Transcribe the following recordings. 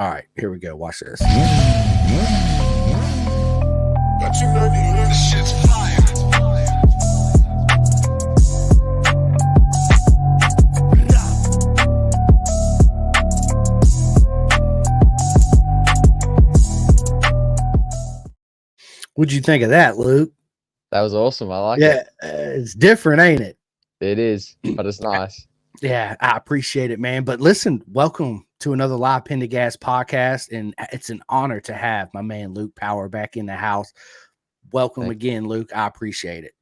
All right, here we go. Watch this. But you know this shit's fire. What'd you think of that, Luke? That was awesome. I like Yeah, it. it's different, ain't it? It is, but it's nice. Yeah, I appreciate it, man. But listen, welcome to another live Pendergast podcast, and it's an honor to have my man Luke Power back in the house. Welcome again, Luke. I appreciate it.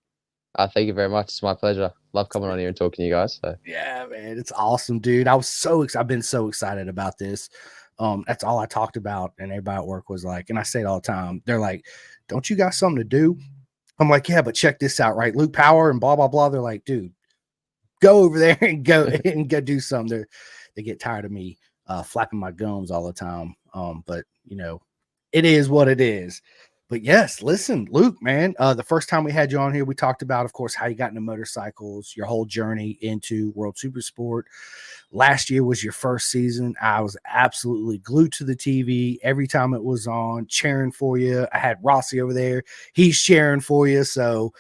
Thank you very much. It's my pleasure. Love coming on here and talking to you guys. So. Yeah, man, it's awesome, dude. I've been so excited about this. That's all I talked about, and everybody at work was like, and I say it all the time. They're like, "Don't you got something to do?" I'm like, "Yeah, but check this out, right? Luke Power and blah blah blah." They're like, "Dude, go over there and go do something." They get tired of me flapping my gums all the time. But you know, it is what it is. But yes, listen, Luke, man, the first time we had you on here, we talked about, of course, how you got into motorcycles, your whole journey into World Supersport. Last year was your first season. I was absolutely glued to the TV every time it was on, cheering for you. I had Rossi over there. He's cheering for you. So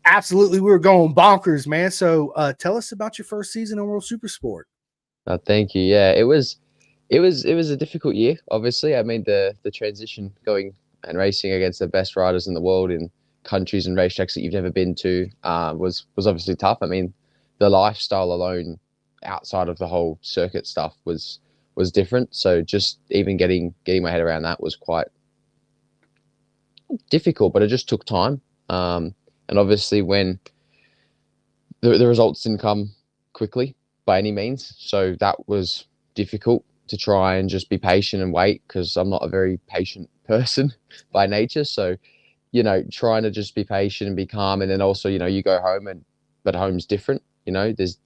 absolutely, we were going bonkers, man. So tell us about your first season in World Supersport. Thank you. Yeah, it was a difficult year. Obviously, I mean the transition going and racing against the best riders in the world in countries and racetracks that you've never been to was obviously tough. I mean, the lifestyle alone, outside of the whole circuit stuff, was different. So just even getting my head around that was quite difficult, but it just took time. And obviously, when the results didn't come quickly by any means, so that was difficult to try and just be patient and wait, because I'm not a very patient person by nature. So, you know, trying to just be patient and be calm. And then also, you know, you go home but home's different, you know, there's,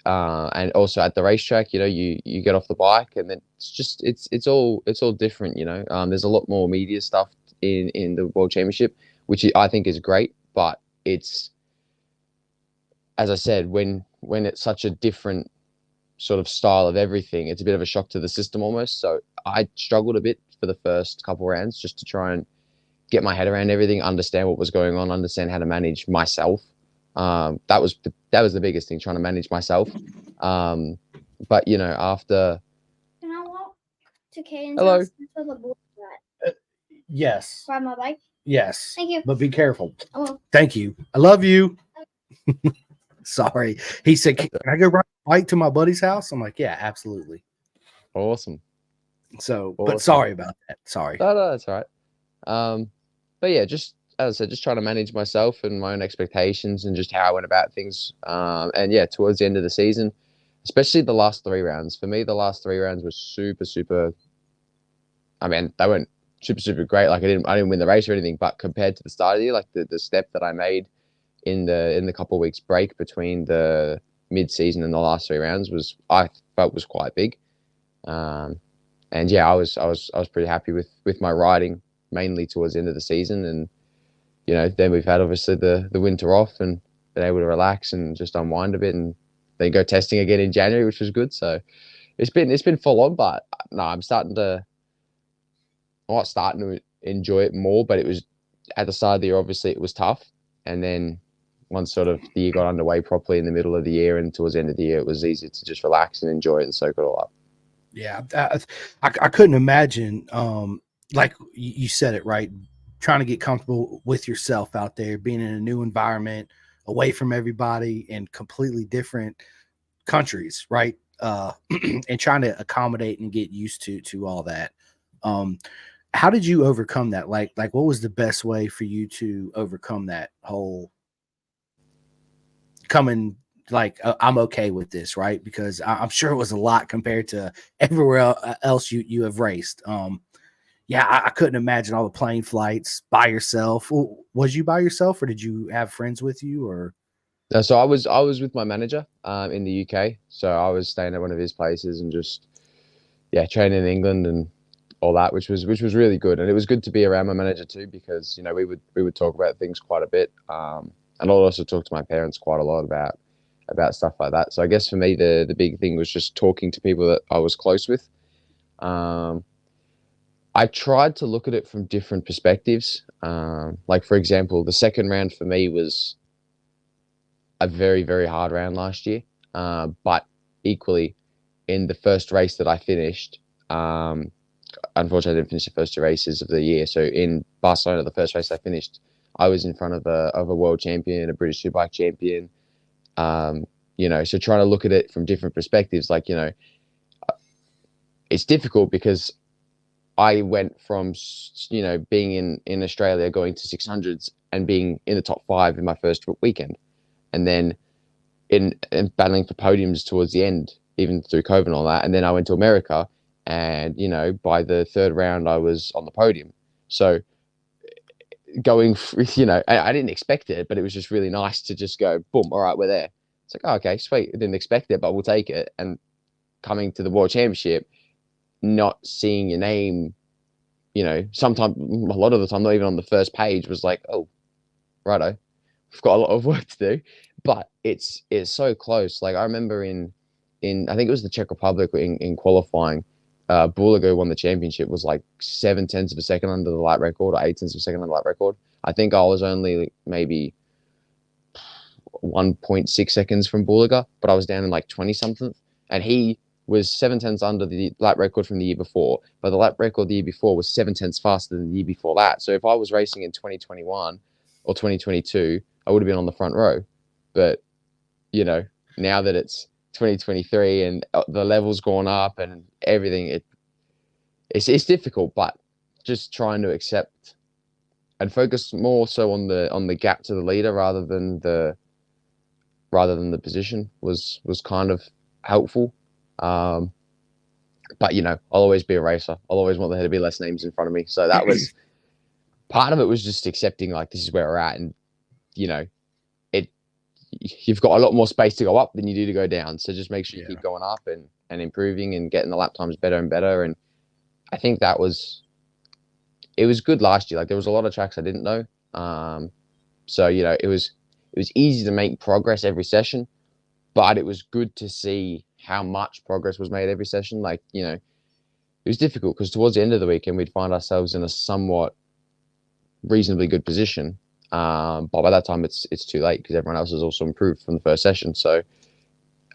and also at the racetrack, you know, you get off the bike and then it's all different, you know. There's a lot more media stuff in the World Championship, which I think is great, but it's, as I said, when it's such a different sort of style of everything, it's a bit of a shock to the system almost. So I struggled a bit for the first couple rounds just to try and get my head around everything, understand what was going on, understand how to manage myself. That was the biggest thing, trying to manage myself. But you know, after. Can I walk to Caden's Hello. house until the board Yes. ride my bike? Yes. Thank you. But be careful. Oh. Thank you. I love you. Sorry. He said, "Can I go ride a bike to my buddy's house?" I'm like, "Yeah, absolutely." Awesome. So, Awesome. but sorry about that. Sorry. No, that's all right. But yeah, just as I said, just trying to manage myself and my own expectations and just how I went about things. And yeah, towards the end of the season, especially the last 3 rounds. For me, the last 3 rounds were super. I mean, they weren't super great. Like I didn't win the race or anything, but compared to the start of the year, like the step that I made in the couple of weeks break between the mid-season and the last 3 rounds I felt was quite big. And yeah, I was pretty happy with my riding, mainly towards the end of the season. And you know, then we've had obviously the winter off and been able to relax and just unwind a bit, and then go testing again in January, which was good. So it's been full on, but no, I'm not starting to enjoy it more. But it was at the start of the year, obviously it was tough, and then once sort of the year got underway properly in the middle of the year and towards the end of the year, it was easy to just relax and enjoy it and soak it all up. Yeah. I couldn't imagine, like you said it right, trying to get comfortable with yourself out there, being in a new environment, away from everybody in completely different countries, right? And trying to accommodate and get used to all that. How did you overcome that? Like what was the best way for you to overcome that whole coming, like, I'm okay with this, right? Because I'm sure it was a lot compared to everywhere else you have raced. Yeah, I couldn't imagine all the plane flights by yourself. Was you by yourself, or did you have friends with you? Or No, so I was with my manager in the UK. So I was staying at one of his places and just training in England and all that, which was really good. And it was good to be around my manager too, because you know we would talk about things quite a bit. And I'll also talk to my parents quite a lot about stuff like that. So I guess for me the big thing was just talking to people that I was close with. I tried to look at it from different perspectives. Like, for example, the second round for me was a very, very hard round last year. But equally, in the first race that I finished, unfortunately, I didn't finish the first two races of the year. So in Barcelona, the first race I finished, I was in front of a world champion, a British Superbike champion. So trying to look at it from different perspectives, like, it's difficult because I went from, being in Australia, going to 600s and being in the top 5 in my first weekend. And then in battling for podiums towards the end, even through COVID and all that. And then I went to America and, by the third round, I was on the podium. So going, I didn't expect it, but it was just really nice to just go, boom, all right, we're there. It's like, oh, okay, sweet. I didn't expect it, but we'll take it. And coming to the World Championship, not seeing your name, sometimes, a lot of the time, not even on the first page, was like, oh, righto, we've got a lot of work to do. But it's so close. Like, I remember in I think it was the Czech Republic in qualifying, Bulago won the championship, was like 0.7 of a second under the lap record, or 0.8 of a second under the lap record. I think I was only maybe 1.6 seconds from Bulaga, but I was down in like 20 something, and he was 0.7 under the lap record from the year before, but the lap record the year before was 0.7 faster than the year before that. So if I was racing in 2021 or 2022, I would have been on the front row. But now that it's 2023 and the level's gone up and everything, it's difficult, but just trying to accept and focus more so on the gap to the leader rather than the position was kind of helpful. But I'll always be a racer. I'll always want there to be less names in front of me. So that was part of it, was just accepting, like, this is where we're at, and you've got a lot more space to go up than you do to go down. So just make sure you keep going up and improving and getting the lap times better and better. And I think it was good last year. Like, there was a lot of tracks I didn't know. So, it was easy to make progress every session, but it was good to see how much progress was made every session. Like, it was difficult because towards the end of the weekend, we'd find ourselves in a somewhat reasonably good position. But by that time, it's too late because everyone else has also improved from the first session. So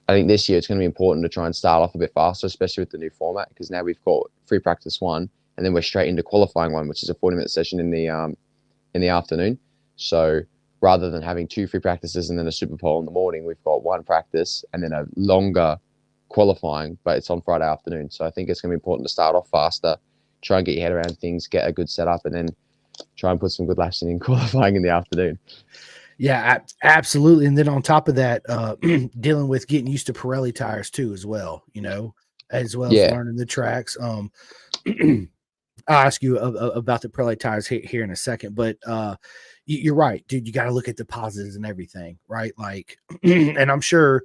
I think this year it's going to be important to try and start off a bit faster, especially with the new format, because now we've got free practice 1, and then we're straight into qualifying 1, which is a 40-minute session in the afternoon. So rather than having 2 free practices and then a super pole in the morning, we've got 1 practice and then a longer qualifying, but it's on Friday afternoon. So I think it's going to be important to start off faster, try and get your head around things, get a good setup, and then try and put some good laps in qualifying in the afternoon. Yeah, absolutely. And then on top of that, dealing with getting used to Pirelli tires too, as well, as well as learning the tracks. I'll ask you about the Pirelli tires here in a second, but you're right, dude. You got to look at the positives and everything, right? Like, and I'm sure,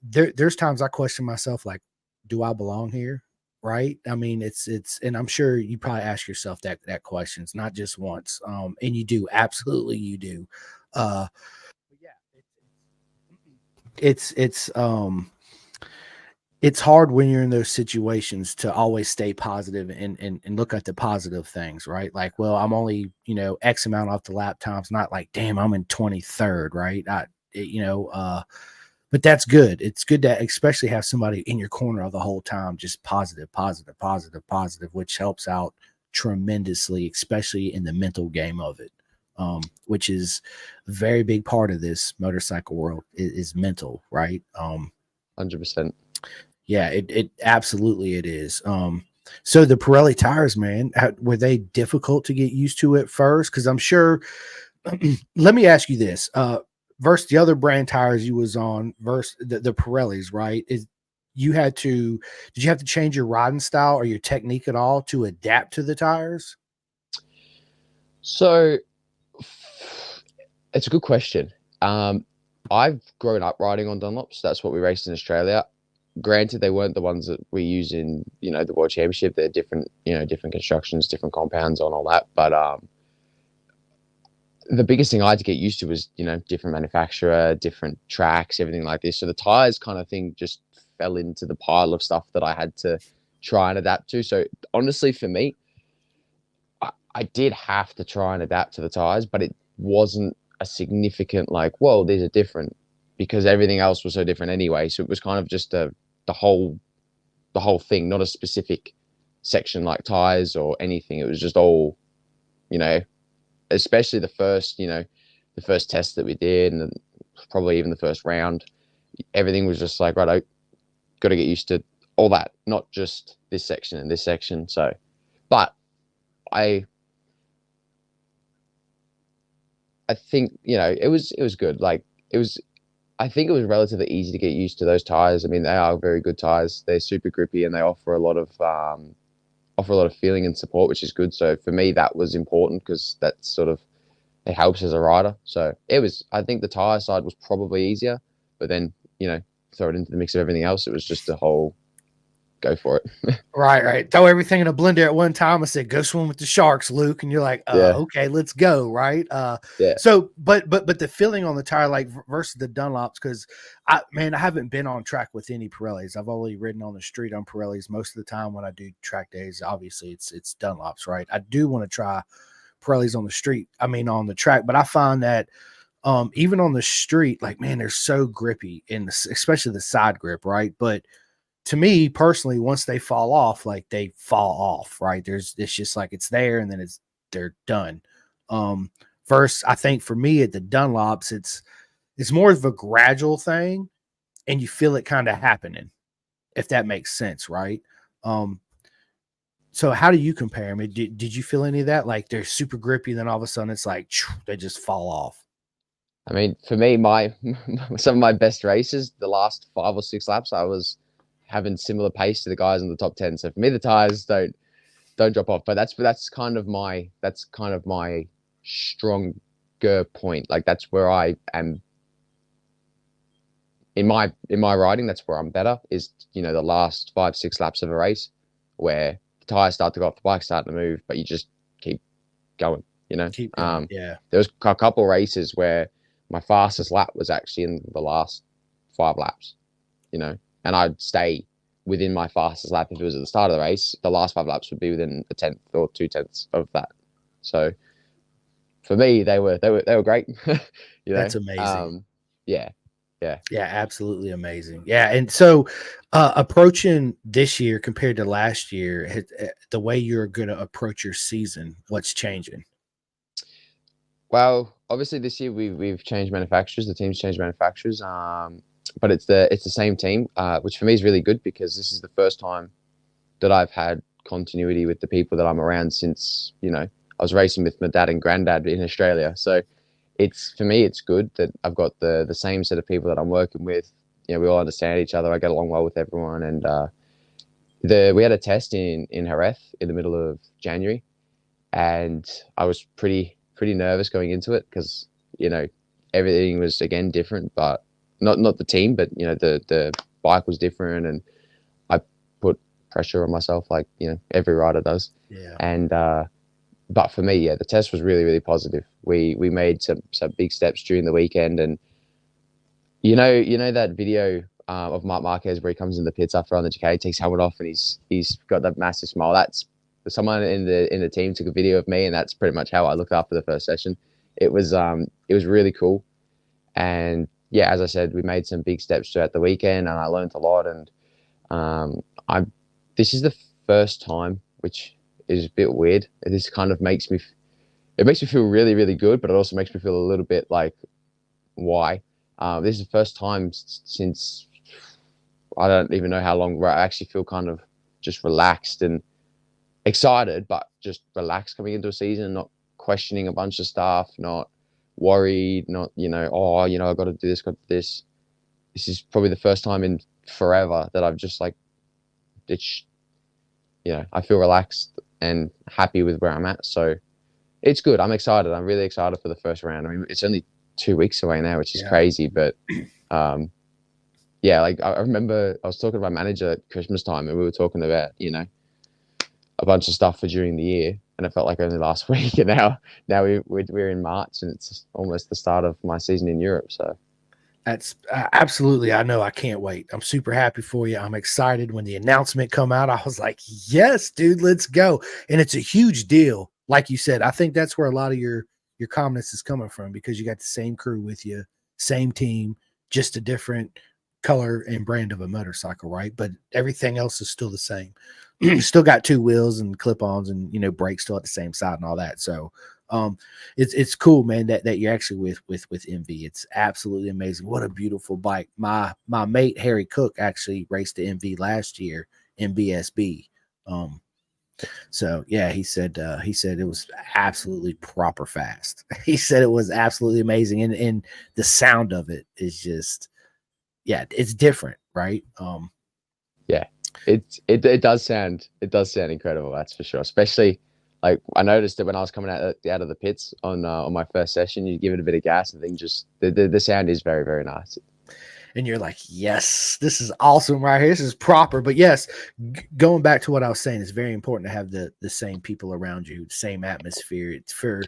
there's times I question myself, like, do I belong here? Right. It's, and I'm sure you probably ask yourself that questions, not just once. And you do. Absolutely. You do. But yeah, it's hard when you're in those situations to always stay positive and look at the positive things, right? Like, well, I'm only, X amount off the lap times, not like, damn, I'm in 23rd. Right. But that's good. It's good to especially have somebody in your corner the whole time, just positive, which helps out tremendously, especially in the mental game of it, which is a very big part of this motorcycle world is mental, right? 100%. Yeah, it absolutely it is. So the Pirelli tires, man, were they difficult to get used to at first? Because I'm sure. Let me ask you this. Versus the other brand tires you was on versus the Pirellis, right? Did you have to change your riding style or your technique at all to adapt to the tires? So it's a good question. I've grown up riding on Dunlops. That's what we raced in Australia. Granted, they weren't the ones that we use in, the World Championship. They're different, different constructions, different compounds on all that. But, the biggest thing I had to get used to was, different manufacturer, different tracks, everything like this. So the tires kind of thing just fell into the pile of stuff that I had to try and adapt to. So honestly, for me, I did have to try and adapt to the tires, but it wasn't a significant like, whoa, these are different, because everything else was so different anyway. So it was kind of just the whole thing, not a specific section like tires or anything. It was just all, you know, especially the first test that we did, and probably even the first round, everything was just like, right, I got to get used to all that, not just this section and this section. So, but I think, you know, it was good. Like I think it was relatively easy to get used to those tires. I mean, they are very good tires. They're super grippy and they offer a lot of feeling and support, which is good. So for me, that was important because that's sort of, it helps as a rider. So I think the tire side was probably easier, but then, you know, throw it into the mix of everything else. It was just a whole go for it. Right. Throw everything in a blender at one time. I said, go swim with the sharks, Luke. And you're like, Yeah. okay, let's go. Right. Yeah. So, but the feeling on the tire, like versus the Dunlops, because I haven't been on track with any Pirellis. I've only ridden on the street on Pirellis. Most of the time when I do track days, obviously it's Dunlops, right? I do want to try Pirellis on the street. I mean, on the track, but I find that even on the street, like, man, they're so grippy especially the side grip, right? But to me personally, once they fall off, like they fall off, right? It's just like it's there and then they're done. First, I think for me at the Dunlops, it's more of a gradual thing and you feel it kind of happening, if that makes sense, right? So how do you compare them? Did you feel any of that? Like they're super grippy, then all of a sudden it's like they just fall off. I mean, for me, some of my best races, the last 5 or 6 laps, I was having similar pace to the guys in the top 10. So for me, the tires don't drop off. But that's kind of my stronger point. Like that's where I am in my riding. That's where I'm better. Is, you know, the last 5, 6 laps of a race where the tires start to go off, the bike's starting to move, but you just keep going. You know, Keep going, yeah. There was a couple races where my fastest lap was actually in the last 5 laps. You know, and I'd stay within my fastest lap if it was at the start of the race. The last 5 laps would be within a 1/10 or 2/10 of that. So for me, they were great. You know? That's amazing. Yeah, absolutely amazing. Yeah, and so approaching this year compared to last year, the way you're going to approach your season, what's changing? Well, obviously this year we've changed manufacturers. The team's changed manufacturers. But it's the same team, which for me is really good because this is the first time that I've had continuity with the people that I'm around since, you know, I was racing with my dad and granddad in Australia. So for me, it's good that I've got the same set of people that I'm working with. You know, we all understand each other. I get along well with everyone. And we had a test in Jerez in the middle of January, and I was pretty nervous going into it because, you know, everything was again different, but not the team, but, you know, the bike was different, and I put pressure on myself like, you know, every rider does. Yeah. And but for me, yeah, the test was really, really positive. We made some big steps during the weekend, and you know that video of Marc Marquez where he comes in the pits after on the Ducati, takes helmet off, and he's got that massive smile. That's someone in the team took a video of me, and that's pretty much how I looked after the first session. It was really cool, and yeah, as I said, we made some big steps throughout the weekend, and I learned a lot. And this is the first time, which is a bit weird. This kind of makes me feel really, really good, but it also makes me feel a little bit like, why? This is the first time since I don't even know how long where I actually feel kind of just relaxed and excited, but just relaxed coming into a season, not questioning a bunch of stuff, not worried, not, you know, oh, you know, I got to do this, got to do this. This is probably the first time in forever that I've just like, you know, I feel relaxed and happy with where I'm at. So it's good. I'm excited. I'm really excited for the first round. I mean, it's only 2 weeks away now, which is crazy, but yeah, like I remember I was talking to my manager at Christmas time, and we were talking about, you know, a bunch of stuff for during the year, and it felt like only last week. And now we're in March, and it's almost the start of my season in Europe. So That's absolutely. I know. I can't wait. I'm super happy for you. I'm excited when the announcement come out. I was like, yes, dude, let's go. And it's a huge deal. Like you said, I think that's where a lot of your confidence is coming from because you got the same crew with you, same team, just a different color and brand of a motorcycle, right? But everything else is still the same. Still got two wheels and clip-ons and brakes still at the same side and all that. So it's cool, man, that you're actually with MV. It's absolutely amazing. What a beautiful bike. My mate Harry Cook actually raced the MV last year in BSB. So yeah, he said it was absolutely proper fast. He said it was absolutely amazing, and the sound of it is just, yeah, it's different, right? Yeah, it does sound incredible. That's for sure. Especially like I noticed that when I was coming out of the pits on my first session, you give it a bit of gas and then just the sound is very, very nice. And you're like, yes, this is awesome right here. This is proper. But yes, going back to what I was saying, it's very important to have the same people around you, the same atmosphere. It's for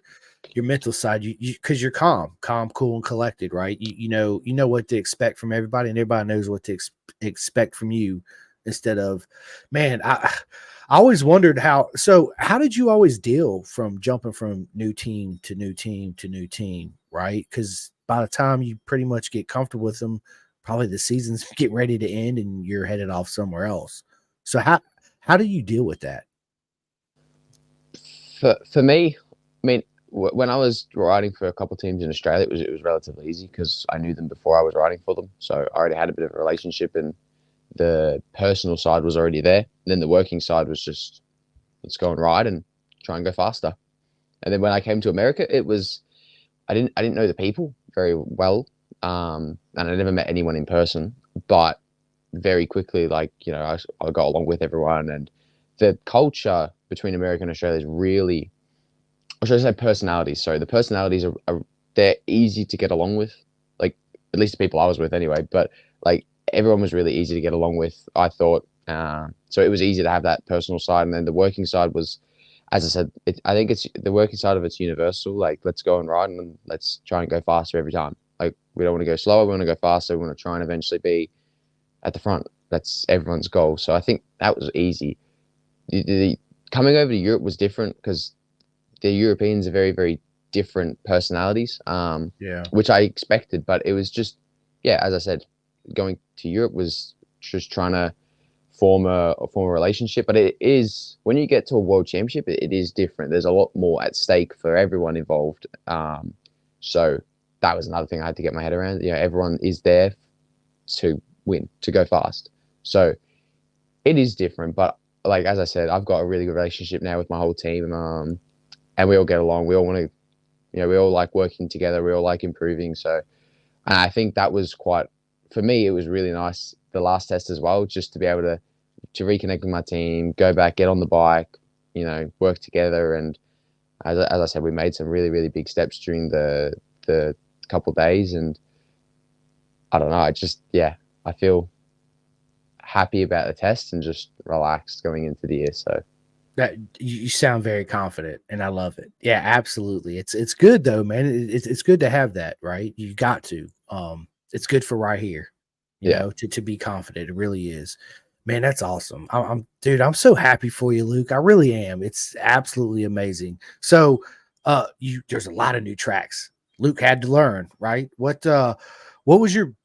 your mental side, because you're calm, cool, and collected, right? You know what to expect from everybody, and everybody knows what to expect from you. Instead of, man, I always wondered how did you always deal from jumping from new team to new team to new team, right? Because by the time you pretty much get comfortable with them, probably the season's getting ready to end and you're headed off somewhere else. So how do you deal with that? For me, I mean, when I was riding for a couple of teams in Australia, it was relatively easy because I knew them before I was riding for them, so I already had a bit of a relationship, and the personal side was already there. And then the working side was just, let's go and ride and try and go faster. And then when I came to America, it was I didn't know the people very well, and I never met anyone in person, but very quickly, like, I got along with everyone, and the culture between America and Australia is really, or should I say personalities? Sorry, the personalities are they're easy to get along with, like at least the people I was with anyway. But like everyone was really easy to get along with, I thought. So it was easy to have that personal side, and then the working side was, as I said, I think it's the working side of it's universal. Like, let's go and ride, and let's try and go faster every time. Like, we don't want to go slower, we want to go faster. We want to try and eventually be at the front. That's everyone's goal. So I think that was easy. Coming over to Europe was different because the Europeans are very, very different personalities, Yeah. which I expected. But it was just, yeah, as I said, going to Europe was just trying to form a relationship. But it is, when you get to a world championship, it is different. There's a lot more at stake for everyone involved. So that was another thing I had to get my head around. Everyone is there to win, to go fast. So it is different. But like, as I said, I've got a really good relationship now with my whole team, and we all get along. We all want to, we all like working together. We all like improving. So, and I think that was quite, for me, it was really nice the last test as well, just to be able to reconnect with my team, go back, get on the bike, work together. And as I said, we made some really, really big steps during the couple of days. And I don't know, I feel happy about the test and just relaxed going into the year. So That you sound very confident, and I love it. Yeah, absolutely. It's good though, man. It's good to have that, right? You got to. It's good for right here, to be confident. It really is, man. That's awesome. Dude, I'm so happy for you, Luke. I really am. It's absolutely amazing. So, there's a lot of new tracks Luke had to learn, right? What was your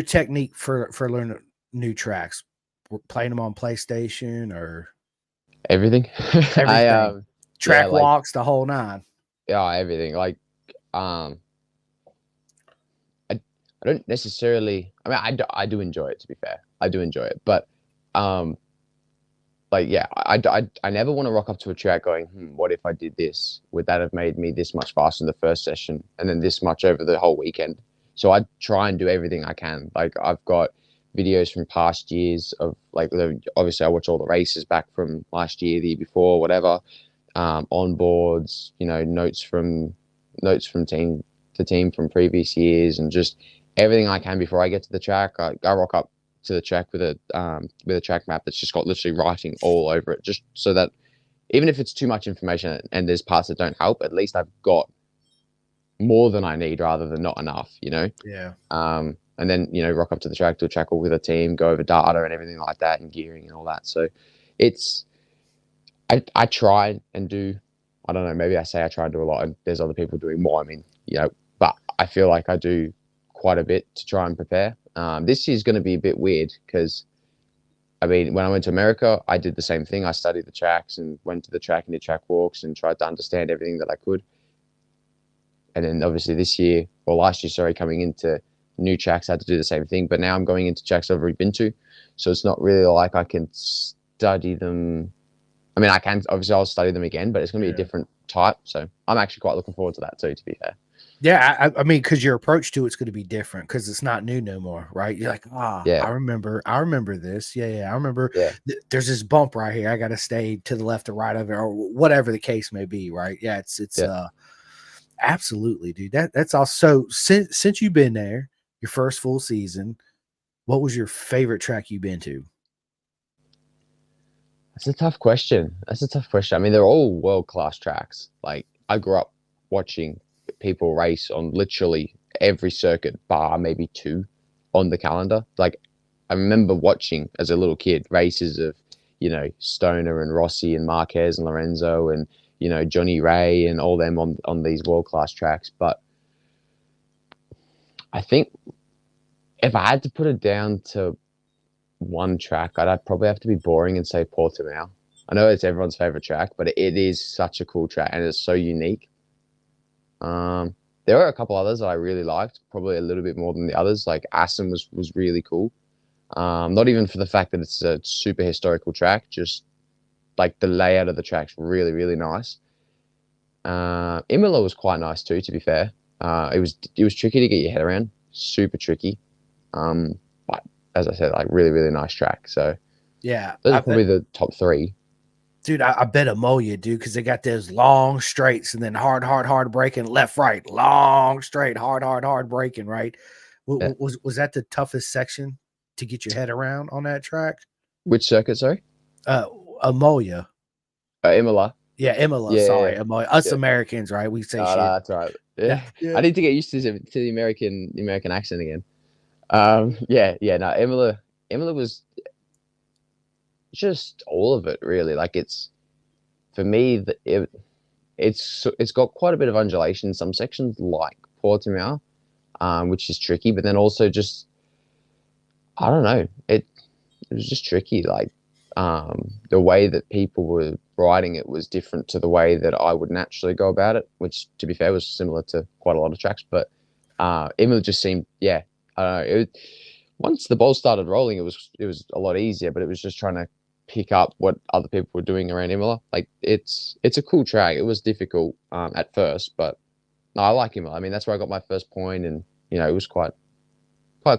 technique for learning new tracks? Playing them on PlayStation or everything. everything? Track like, walks, the whole nine. Yeah, everything. Like, I don't necessarily. I mean, I do enjoy it. To be fair, I do enjoy it. But, like, yeah, I never want to rock up to a track going, what if I did this? Would that have made me this much faster in the first session, and then this much over the whole weekend? So I try and do everything I can. Like, I've got videos from past years of, like, obviously I watch all the races back from last year, the year before, whatever. Onboards, notes from team to team from previous years, and just everything I can before I get to the track. I rock up to the track with a track map that's just got literally writing all over it, just so that even if it's too much information and there's parts that don't help, at least I've got more than I need rather than not enough, you know. Yeah. And then, you know, rock up to the track, do a track all with a team, go over data and everything like that, and gearing and all that. So it's I try and do, I don't know, maybe I say I try and do a lot and there's other people doing more. I mean, you know, but I feel like I do quite a bit to try and prepare. This year's going to be a bit weird because, I mean, when I went to America, I did the same thing. I studied the tracks and went to the track and did track walks and tried to understand everything that I could. And then obviously this year, or last year, sorry, coming into new tracks, I had to do the same thing. But now I'm going into tracks I've already been to. So it's not really like I can study them. I mean, I can, obviously I'll study them again, but it's going to be a different type. So I'm actually quite looking forward to that too, to be fair. Yeah, I mean, because your approach to it's going to be different because it's not new no more, right? You're like, Yeah. I remember this. Yeah, I remember. Yeah. There's this bump right here. I got to stay to the left or right of it, or whatever the case may be, right? Yeah, it's absolutely, dude. That's all. So since you've been there, your first full season, what was your favorite track you've been to? That's a tough question. I mean, they're all world-class tracks. Like, I grew up watching people race on literally every circuit bar maybe 2 on the calendar. Like, I remember watching as a little kid races of, you know, Stoner and Rossi and Marquez and Lorenzo and, you know, Johnny Ray and all them on these world-class tracks. But I think if I had to put it down to one track, I'd probably have to be boring and say Portimao. I know it's everyone's favorite track, but it is such a cool track and it's so unique. There were a couple others that I really liked, probably a little bit more than the others. Like Assen was really cool. Not even for the fact that it's a super historical track, just like the layout of the track's really, really nice. Imola was quite nice too, to be fair. It was tricky to get your head around, super tricky. But as I said, like really, really nice track. So Yeah, those are probably the top 3. dude, I bet Amolia, dude, because they got those long straights and then hard braking, left, right, long straight, hard braking, right? Yeah. Was that the toughest section to get your head around on that track? Which circuit, sorry? Amolia. Imola. Yeah, Imola. Yeah, sorry, yeah. Amolia. Us Yeah. Americans, right? We say No, shit. no, that's all right. Yeah. Yeah. I need to get used to the American accent again. Yeah. No, Imola was just all of it, really. Like, it's, for me, it's got quite a bit of undulation in some sections, like Portimao, which is tricky. But then also just, I don't know, it was just tricky. Like, the way that people were riding it was different to the way that I would naturally go about it, which, to be fair, was similar to quite a lot of tracks. But Imola just seemed, I don't know. Once the ball started rolling, it was a lot easier. But it was just trying to pick up what other people were doing around Imola. Like, it's a cool track. It was difficult at first, but no, I like Imola. I mean, that's where I got my first point, and you know, it was quite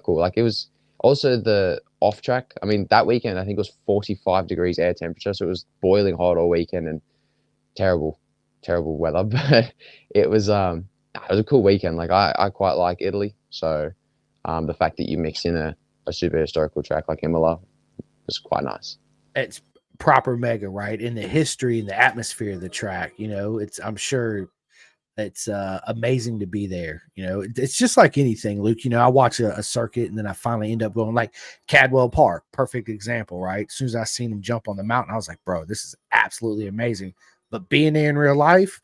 cool. Like, it was also the off track. I mean, that weekend I think it was 45 degrees air temperature, so it was boiling hot all weekend and terrible weather. But it was a cool weekend. Like, I quite like Italy, so the fact that you mix in a super historical track like Imola was quite nice. It's proper mega, right? In the history and the atmosphere of the track, you know, I'm sure it's amazing to be there. You know, it's just like anything, Luke. You know, I watch a circuit and then I finally end up going, like Cadwell Park, perfect example, right? As soon as I seen him jump on the mountain, I was like, bro, this is absolutely amazing. But being there in real life,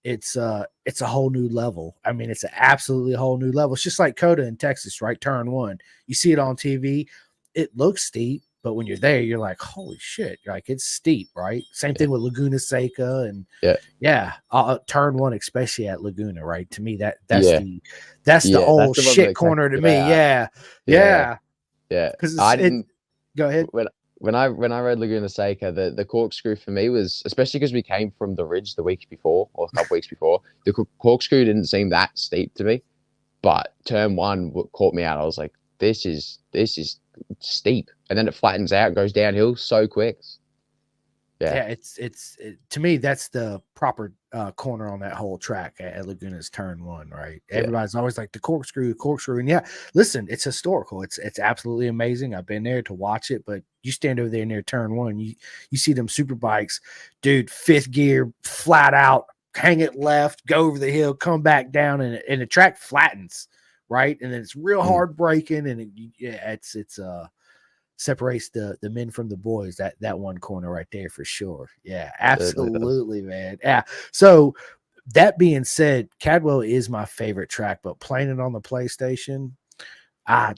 it's a whole new level. I mean, it's an absolutely whole new level. It's just like Coda in Texas, right? Turn 1. You see it on TV, it looks steep, but when you're there, you're like, holy shit, like, it's steep, right? Same thing with Laguna Seca and turn 1, especially at Laguna, right? To me, that's the old shit corner to me. Yeah. Because go ahead. When I read Laguna Seca, the corkscrew for me was, especially because we came from the ridge the week before or a couple weeks before, the corkscrew didn't seem that steep to me, but turn 1 caught me out. I was like, this is steep, and then it flattens out, goes downhill so quick. It's to me, that's the proper corner on that whole track at Laguna's turn 1, right? Everybody's always like the corkscrew, and listen, it's historical. It's absolutely amazing. I've been there to watch it, but you stand over there near turn 1, you see them super bikes, dude, 5th gear, flat out, hang it left, go over the hill, come back down, and the track flattens, right? And then it's real hard braking, and it's separates the men from the boys. That one corner right there for sure. Yeah, absolutely, man. Yeah. So that being said, Cadwell is my favorite track, but playing it on the PlayStation, I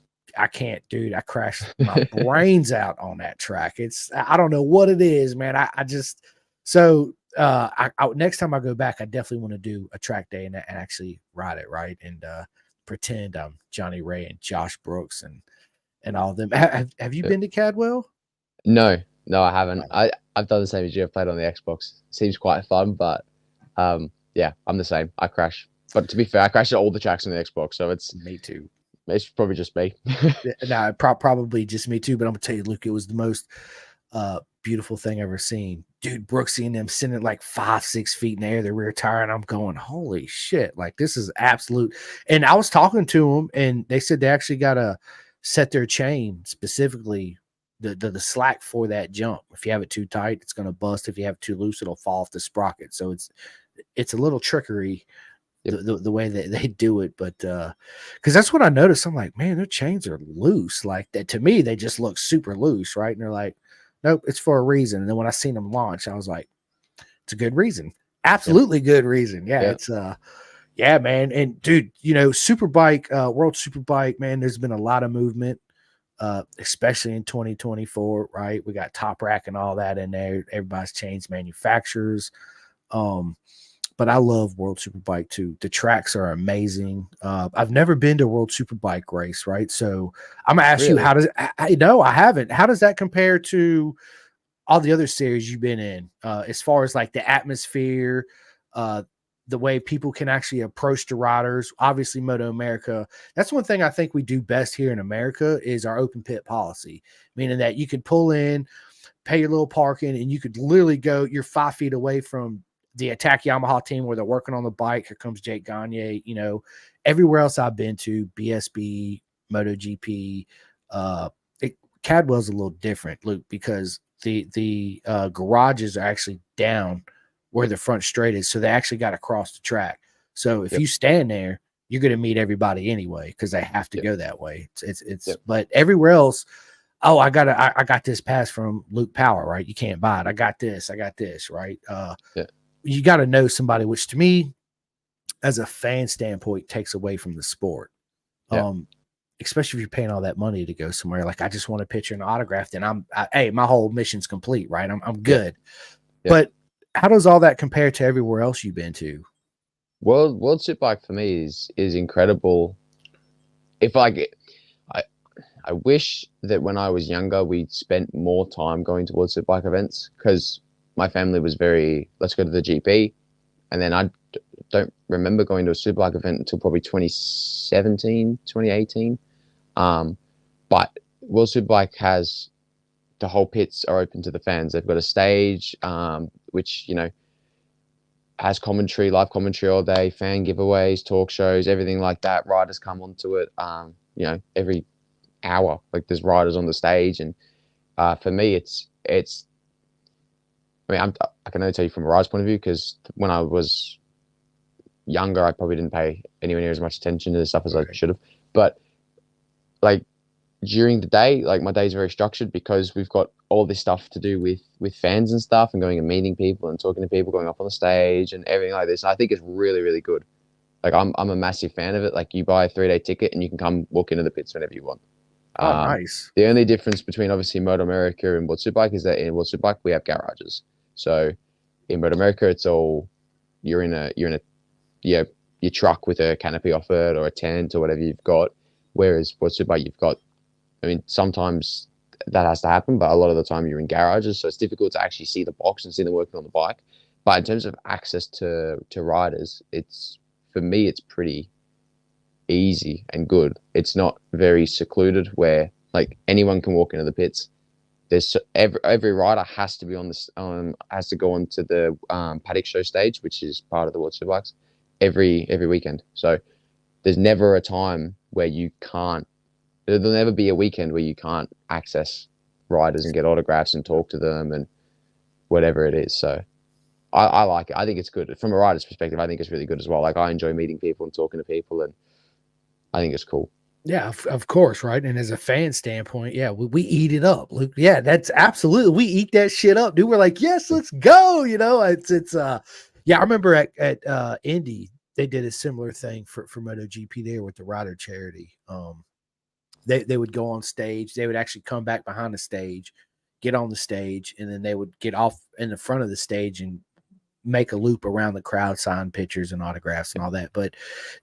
can't, dude. I crashed my brains out on that track. I don't know what it is, man. I just so next time I go back, I definitely want to do a track day and actually ride it, right? And pretend I'm Johnny Ray and Josh Brooks and all of them. Have you been to Cadwell? No, I haven't. I've done the same as you. I've played on the Xbox. Seems quite fun, but yeah, I'm the same. I crash. But to be fair, I crash at all the tracks on the Xbox, so it's me too. It's probably just me. No, probably just me too. But I'm gonna tell you, Luke, it was the most beautiful thing I've ever seen. Dude, Brooksy and them sitting like 5-6 feet in the air, the rear tire, and I'm going, holy shit! Like this is absolute. And I was talking to them, and they said they actually got to set their chain specifically the slack for that jump. If you have it too tight, it's gonna bust. If you have it too loose, it'll fall off the sprocket. So it's a little trickery. The way that they do it, but because that's what I noticed. I'm like, man, their chains are loose. Like that to me, they just look super loose, right? And they're like, nope, it's for a reason. And then when I seen them launch, I was like, it's a good reason, absolutely good reason. Yeah, it's yeah, man. And dude, Superbike, World Superbike, man, there's been a lot of movement, especially in 2024, right? We got Top Rack and all that in there. Everybody's changed manufacturers. But I love World Superbike too. The tracks are amazing. I've never been to World Superbike race, right? So I'm gonna ask you, how does I haven't. How does that compare to all the other series you've been in? As far as like the atmosphere, the way people can actually approach the riders. Obviously, Moto America. That's one thing I think we do best here in America is our open pit policy, meaning that you could pull in, pay your little parking, and you could literally go. You're 5 feet away from the Attack Yamaha team where they're working on the bike. Here comes Jake Gagne. Everywhere else I've been to, BSB, MotoGP, Cadwell's a little different, Luke, because the garages are actually down where the front straight is, so they actually got to cross the track. So if you stand there, you're going to meet everybody anyway because they have to go that way. But everywhere else, oh, I got this pass from Luke Power, right? You can't buy it. I got this, right? You got to know somebody, which to me, as a fan standpoint, takes away from the sport. Especially if you're paying all that money to go somewhere. Like, I just want a picture and autograph, and hey, my whole mission's complete, right? I'm good. But how does all that compare to everywhere else you've been to? World Superbike for me is incredible. I wish that when I was younger, we'd spent more time going to World Superbike events, because my family was very, let's go to the GP. And then I don't remember going to a Superbike event until probably 2017, 2018. But World Superbike has, the whole pits are open to the fans. They've got a stage, which, has commentary, live commentary all day, fan giveaways, talk shows, everything like that. Riders come onto it, every hour. Like, there's riders on the stage. And for me, it's I can only tell you from a rider's point of view, because when I was younger, I probably didn't pay anywhere near as much attention to this stuff as I should have. But like during the day, like my day is very structured because we've got all this stuff to do with fans and stuff, and going and meeting people and talking to people, going up on the stage and everything like this. And I think it's really, really good. Like I'm a massive fan of it. Like, you buy a 3-day ticket and you can come walk into the pits whenever you want. Oh, nice. The only difference between obviously Moto America and World Superbike is that in World Superbike we have garages. So in Moto America, it's all you're in your truck with a canopy off it or a tent or whatever you've got. Whereas World Superbike, you've got, sometimes that has to happen, but a lot of the time you're in garages, so it's difficult to actually see the box and see them working on the bike. But in terms of access to riders, for me it's pretty easy and good. It's not very secluded where like anyone can walk into the pits. There's every rider has to be on this has to go onto the paddock show stage, which is part of the World Superbikes, every weekend. So there's never a time where you can't. There'll never be a weekend where you can't access riders and get autographs and talk to them and whatever it is. So I like it. I think it's good from a rider's perspective. I think it's really good as well. Like I enjoy meeting people and talking to people, and I think it's cool. Yeah, of course, right? And as a fan standpoint, yeah, we eat it up, Luke. Yeah, that's absolutely, we eat that shit up, dude. We're like, yes, let's go. You know, it's yeah, I remember at Indy, they did a similar thing for MotoGP there with the rider charity. They would go on stage, they would actually come back behind the stage, get on the stage, and then they would get off in the front of the stage and make a loop around the crowd, sign pictures and autographs and all that. But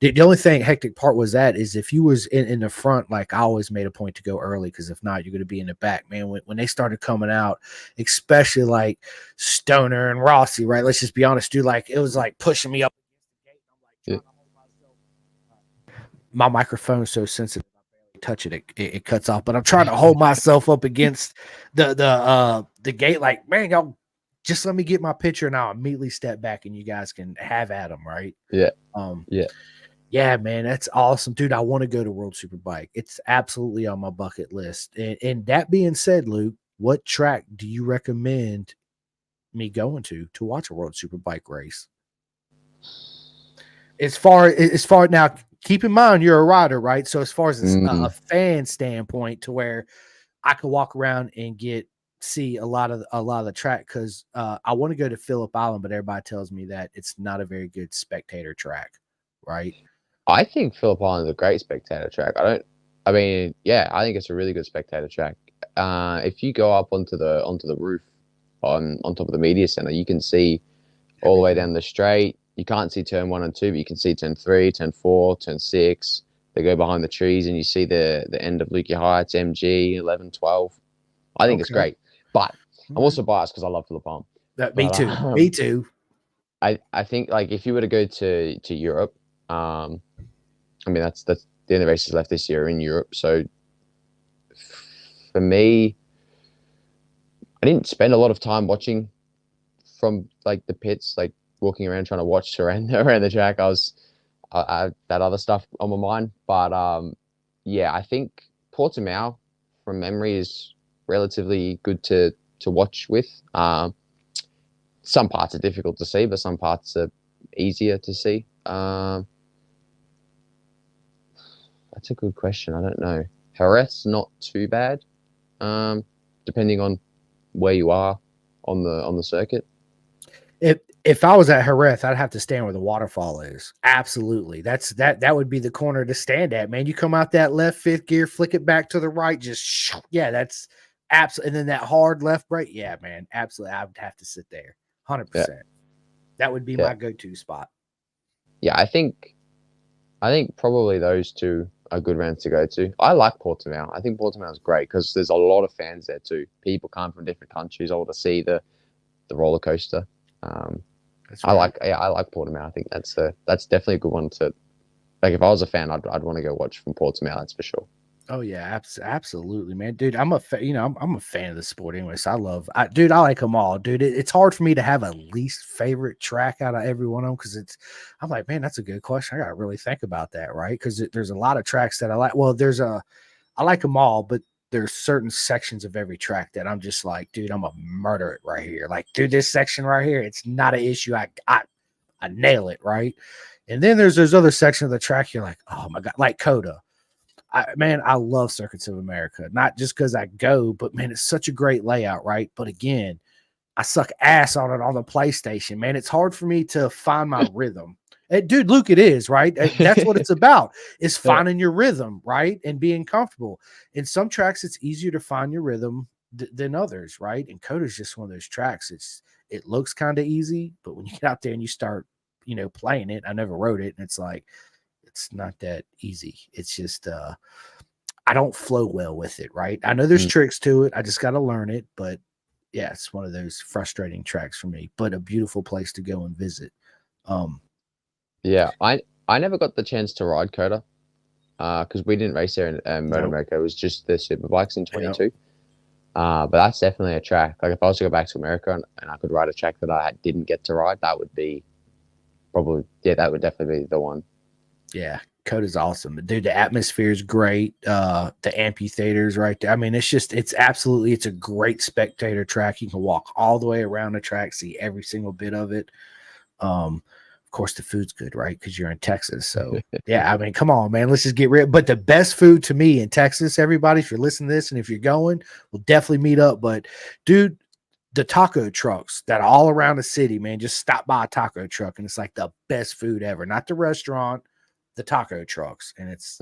the only thing hectic part was that is if you was in the front, like I always made a point to go early, because if not, you're going to be in the back, man. When they started coming out, especially like Stoner and Rossi, right? Let's just be honest, dude. Like it was like pushing me up against the gate. I'm like trying to hold myself. My microphone's so sensitive. Touch it, it cuts off. But I'm trying to hold myself up against the gate. Like, man, y'all just let me get my picture and I'll immediately step back and you guys can have at them, right? Yeah. Yeah, man, that's awesome, dude. I want to go to World Superbike. It's absolutely on my bucket list. And that being said, Luke, what track do you recommend me going to watch a World Superbike race? As far now, keep in mind you're a rider, right? So as far as a fan standpoint, to where I could walk around and see a lot of the track, because I want to go to Phillip Island, but everybody tells me that it's not a very good spectator track, right? I think Phillip Island is a great spectator track. I think it's a really good spectator track. If you go up onto the roof on top of the media center, you can see all the way down the straight. You can't see turn 1 and 2, but you can see turn 3, turn 4, turn 6. They go behind the trees and you see the end of Lukey Heights, MG, 11, 12. I think it's great. But I'm also biased because I love Phillip Island. Me too. Me too. I think like if you were to go to Europe, I mean that's the only races left this year in Europe. So for me, I didn't spend a lot of time watching from like the pits, like walking around trying to watch around the track. I had other stuff on my mind. But yeah, I think Portimao from memory is relatively good to watch with. Some parts are difficult to see, but some parts are easier to see. That's a good question. I don't know. Jerez, not too bad, depending on where you are on the circuit. If I was at Jerez, I'd have to stand where the waterfall is. Absolutely. That would be the corner to stand at, man. You come out that left fifth gear, flick it back to the right, that's absolutely. And then that hard left brake. Yeah, man. Absolutely. I would have to sit there. 100%. Yeah. That would be my go-to spot. Yeah, I think probably those two are good rounds to go to. I like Portimao. I think Portimao is great because there's a lot of fans there too. People come from different countries all to see the roller coaster. I like Portimao. I think that's definitely a good one to, like, if I was a fan, I'd want to go watch from Portimao. That's for sure. Oh yeah, absolutely, man, dude. I'm a fan of the sport anyway. So I like them all, dude. It's hard for me to have a least favorite track out of every one of them because I'm like, man, that's a good question. I gotta really think about that, right? Because there's a lot of tracks that I like. Well, I like them all, but there's certain sections of every track that I'm just like, dude, I'm gonna murder it right here. Like, dude, this section right here, it's not an issue. I nail it, right? And then there's other sections of the track you're like, oh my god, like Coda. I love Circuits of America, not just because I go, but man, it's such a great layout, right? But again, I suck ass on it on the PlayStation, man. It's hard for me to find my rhythm. Dude, Luke, it is, right? That's what it's about, is finding your rhythm, right? And being comfortable. In some tracks, it's easier to find your rhythm than others, right? And Coda is just one of those tracks. It looks kind of easy, but when you get out there and you start, playing it, I never wrote it, and it's like, it's not that easy. It's just I don't flow well with it, right? I know there's tricks to it. I just got to learn it, but yeah, it's one of those frustrating tracks for me, but a beautiful place to go and visit. Yeah, I never got the chance to ride Coda because we didn't race there in Moto America. It was just the Superbikes in 22. But that's definitely a track. Like if I was to go back to America and I could ride a track that I didn't get to ride, that would be that would definitely be the one. Yeah, Coda's awesome, dude. The atmosphere is great. The amphitheater's right there. I mean, it's a great spectator track. You can walk all the way around the track, see every single bit of it. Of course, the food's good, right? Because you're in Texas. So yeah, I mean, come on, man. Let's just get rid. But the best food to me in Texas, everybody, if you're listening to this and if you're going, we'll definitely meet up. But dude, the taco trucks that are all around the city, man, just stop by a taco truck and it's like the best food ever. Not the restaurant, the taco trucks. And it's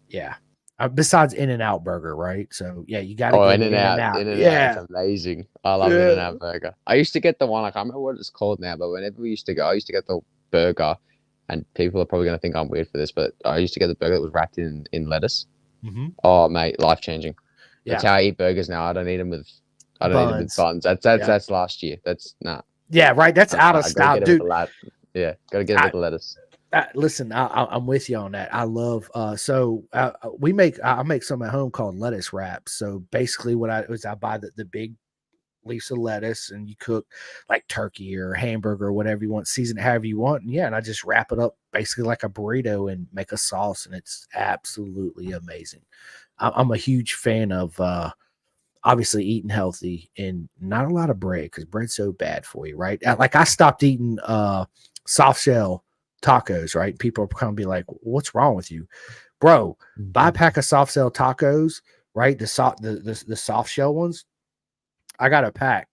yeah. Besides In-N-Out Burger, right? So yeah, you got to go to In-N-Out. Yeah, It's amazing. I love Yeah. In-N-Out Burger. I used to get the one, I can't remember what it's called now, but whenever we used to go, I used to get the burger, and people are probably going to think I'm weird for this, but I used to get the burger that was wrapped in lettuce. Mhm. Oh, mate, life changing. That's Yeah. how I eat burgers now. I don't eat them with buns. That's last year. That's nah. Yeah, right. That's out of I gotta style, get it dude. with the gotta get it with the lettuce. Listen, I'm with you on that. I love I make some at home called lettuce wraps. So basically, what I buy the big leaves of lettuce and you cook like turkey or hamburger or whatever you want, season it however you want, and I just wrap it up basically like a burrito and make a sauce, and it's absolutely amazing. I'm a huge fan of obviously eating healthy and not a lot of bread because bread's so bad for you, right? Like I stopped eating soft shell tacos, right? People are gonna be like, "What's wrong with you, bro?" Buy a pack of soft shell tacos, right? The soft shell ones. I got a pack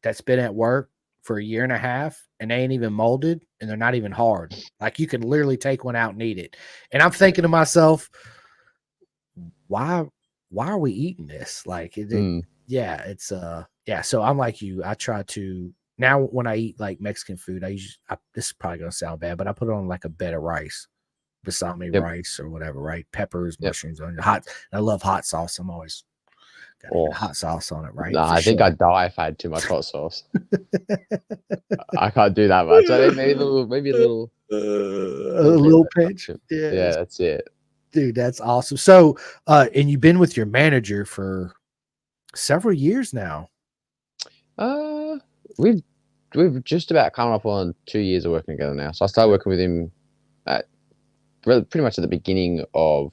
that's been at work for a year and a half, and they ain't even molded, and they're not even hard. Like you can literally take one out and eat it. And I'm thinking to myself, why are we eating this? Like, yeah, it's yeah. So I'm like you. I try to. Now, when I eat like Mexican food, this is probably gonna sound bad, but I put it on like a bed of rice, basami rice or whatever, right? Peppers, mushrooms, onion, hot. I love hot sauce. I'm always got hot sauce on it, right? Nah, I think I'd die if I had too much hot sauce. I can't do that much. I think maybe a little pinch. Yeah, that's it, dude. That's awesome. So, and you've been with your manager for several years now. We've just about come up on 2 years of working together now. So I started working with him pretty much at the beginning of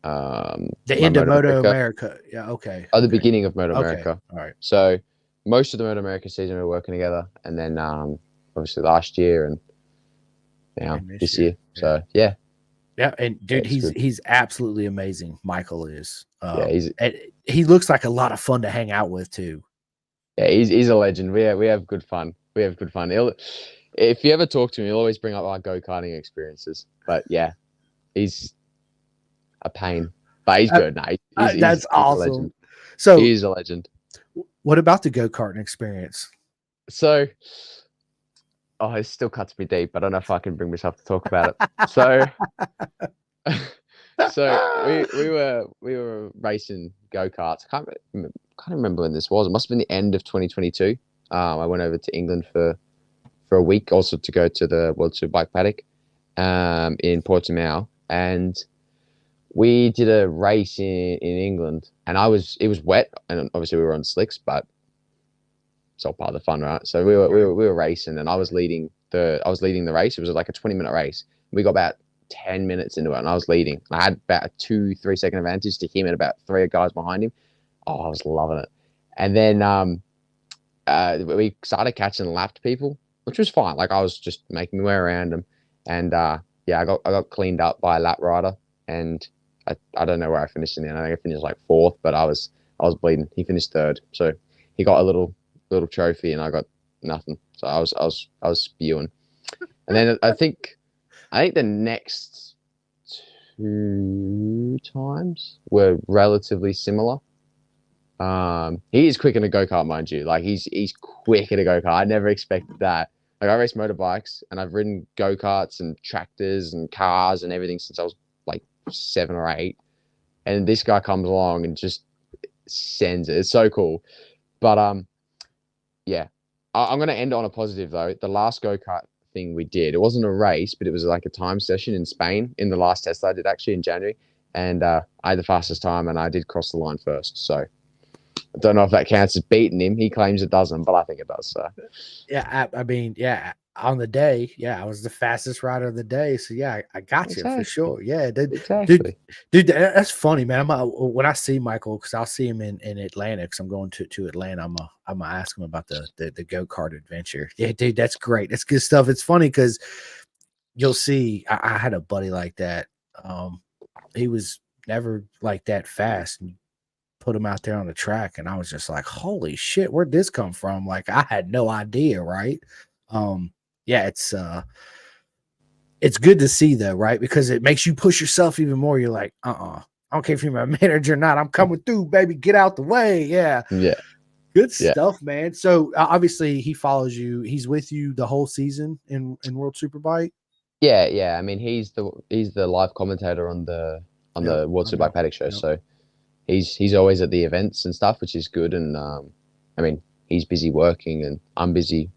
the end of Moto America. Yeah, okay. The beginning of Moto America. All right. So most of the Moto America season we were working together, and then obviously last year and now this year. So yeah. Yeah, and dude, he's absolutely amazing. Michael is. He looks like a lot of fun to hang out with too. Yeah, he's a legend. We have good fun. If you ever talk to him, he'll always bring up our go-karting experiences. But yeah, he's a pain, but he's good. That's awesome. So he's a legend. What about the go-karting experience? So, it still cuts me deep. I don't know if I can bring myself to talk about it. So, we were racing go-karts. I can't remember when this was. It must have been the end of 2022. I went over to England for a week, also to go to the World Superbike Paddock in Portimao, and we did a race in England. And it was wet, and obviously we were on slicks, but it's all part of the fun, right? So we were racing, and I was leading the race. It was like a 20-minute race. We got about 10 minutes into it, and I was leading. I had about a 2-3 second advantage to him and about 3 guys behind him. Oh, I was loving it. And then we started catching lapped people, which was fine. Like I was just making my way around them, and I got cleaned up by a lap rider, and I don't know where I finished in the end. I think I finished like 4th, but I was bleeding. He finished 3rd, so he got a little trophy, and I got nothing. So I was spewing. And then I think the next 2 times were relatively similar. He is quick in a go-kart, mind you. Like he's quick in a go-kart. I never expected that. Like I race motorbikes, and I've ridden go-karts and tractors and cars and everything since I was like 7 or 8. And this guy comes along and just sends it. It's so cool. But yeah, I'm gonna end on a positive though. The last go-kart thing we did, it wasn't a race, but it was like a time session in Spain in the last test I did actually in January. And I had the fastest time, and I did cross the line first. So I don't know if that counts as beating him. He claims it doesn't, but I think it does. So yeah, I mean, yeah, on the day, yeah, I was the fastest rider of the day. So yeah, I got you for Exactly. sure. Yeah, dude, Exactly. that's funny, man. When I see Michael, because I'll see him in Atlanta, because I'm going to Atlanta. I'm gonna ask him about the go-kart adventure. Yeah, dude, that's great. That's good stuff. It's funny because you'll see. I had a buddy like that. He was never like that fast. And put him out there on the track, and I was just like, "Holy shit, where'd this come from?" Like I had no idea, right? Yeah, it's good to see though, right? Because it makes you push yourself even more. You're like, I don't care if you're my manager or not. I'm coming through, baby. Get out the way. Yeah. Yeah. Good Yeah. stuff, man. So obviously he follows you. He's with you the whole season in World Superbike. Yeah. I mean, he's the live commentator on the Yep, World I Superbike know. Paddock show. Yep. So he's always at the events and stuff, which is good. And I mean, he's busy working, and I'm busy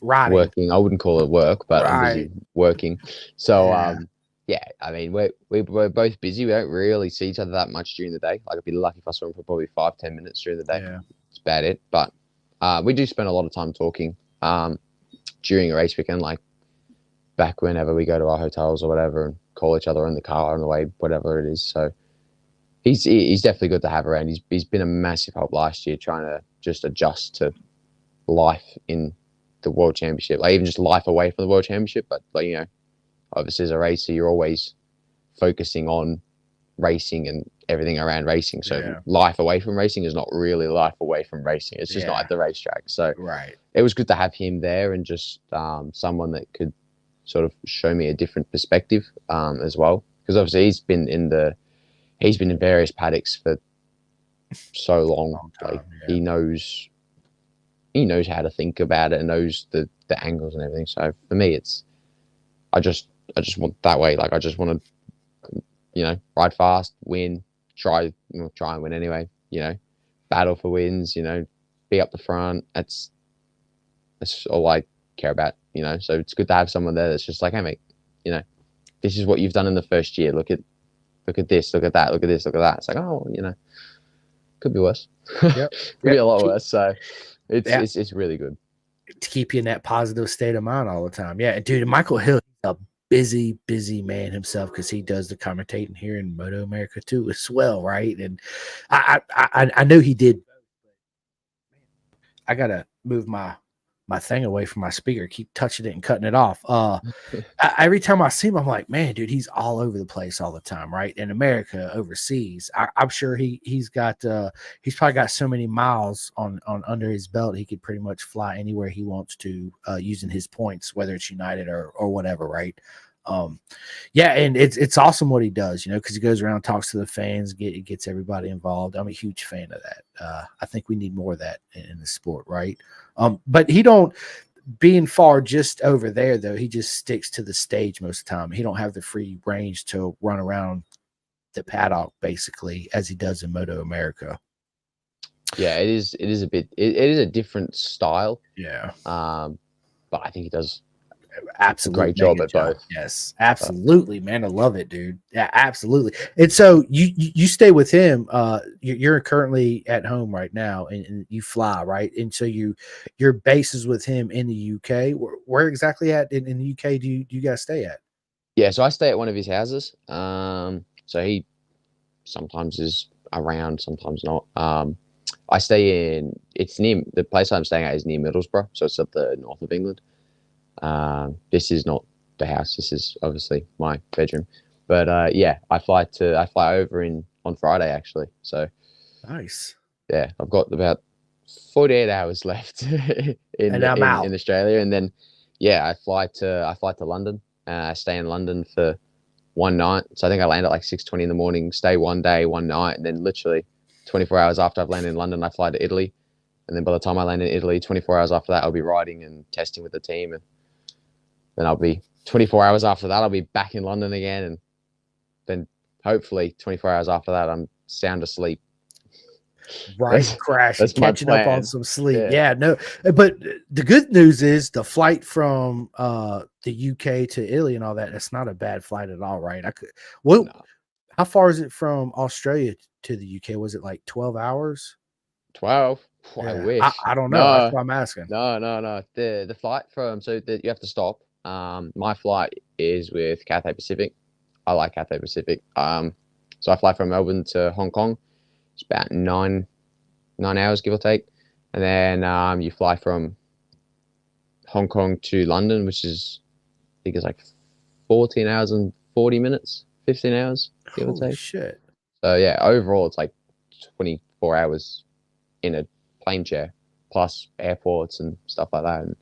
Riding. working. I wouldn't call it work, but I'm busy working. So Yeah. yeah, I mean, we're both busy. We don't really see each other that much during the day. Like, I'd be lucky if I saw him for probably 5-10 minutes during the day. Yeah. It's about it. But we do spend a lot of time talking during a race weekend, like back whenever we go to our hotels or whatever and call each other in the car on the way, whatever it is. So he's definitely good to have around. He's been a massive help last year trying to just adjust to life in the World Championship, like even just life away from the World Championship. But like, you know, obviously as a racer, you're always focusing on racing and everything around racing. So Yeah. life away from racing is not really life away from racing. It's just not at the racetrack. So Right. it was good to have him there and just someone that could sort of show me a different perspective as well. Because obviously he's been in various paddocks for so long. Time, Like yeah. he knows how to think about it and knows the angles and everything. So for me, I just want that way. Like I just want to, you know, ride fast, win, try and win anyway. You know, battle for wins. You know, be up the front. That's all I care about. You know, so it's good to have someone there that's just like, hey mate, you know, this is what you've done in the first year. Look at this, look at that, look at this, look at that. It's like, oh, you know, could be worse. Yep. Could be a lot worse. So it's really good to keep you in that positive state of mind all the time. Yeah, dude, and Michael Hill, he's a busy man himself because he does the commentating here in Moto America too as well, right? And I know he did. I gotta move my thing away from my speaker, keep touching it and cutting it off. Every time I see him, I'm like, man, dude, he's all over the place all the time, right? In America, overseas. I'm sure he's probably got so many miles on under his belt, he could pretty much fly anywhere he wants to using his points, whether it's United or whatever, right? Yeah, and it's awesome what he does, you know, because he goes around, talks to the fans, gets everybody involved. I'm a huge fan of that. I think we need more of that in the sport, right? But he don't, being far just over there though, he just sticks to the stage most of the time. He don't have the free range to run around the paddock basically as he does in Moto America. Yeah, it is a bit. It is a different style. Yeah. But I think he does absolutely great job at both. Yes, absolutely, man. I love it, dude. Yeah, absolutely. And so you stay with him. You're currently at home right now, and you fly, right? And so your base is with him in the UK. Where exactly at in the UK do you guys stay at? Yeah, so I stay at one of his houses. So he sometimes is around, sometimes not. I stay in. It's near the place I'm staying at is near Middlesbrough, so it's at the north of England. This is not the house. This is obviously my bedroom. But yeah, I fly over on Friday actually. So nice. Yeah, I've got about 48 hours left in Australia, and then yeah, I fly to London. I stay in London for one night. So I think I land at like 6:20 in the morning. Stay one day, one night, and then literally 24 hours after I've landed in London, I fly to Italy. And then by the time I land in Italy, 24 hours after that, I'll be riding and testing with the team. And then I'll be 24 hours after that, I'll be back in London again. And then hopefully 24 hours after that, I'm sound asleep. Right, crashing, catching up on some sleep. Yeah, no, but the good news is the flight from the UK to Italy and all that, that's not a bad flight at all, right? How far is it from Australia to the UK? Was it like 12 hours? 12. I Yeah, wish. I don't know. That's No, why I'm asking. no. The flight from you have to stop. My flight is with Cathay Pacific. I like Cathay Pacific. So I fly from Melbourne to Hong Kong. It's about 9 hours, give or take, and then you fly from Hong Kong to London, which is I think it's like 14 hours and 40 minutes, 15 hours, give or Holy take. shit. So yeah, overall it's like 24 hours in a plane chair, plus airports and stuff like that. And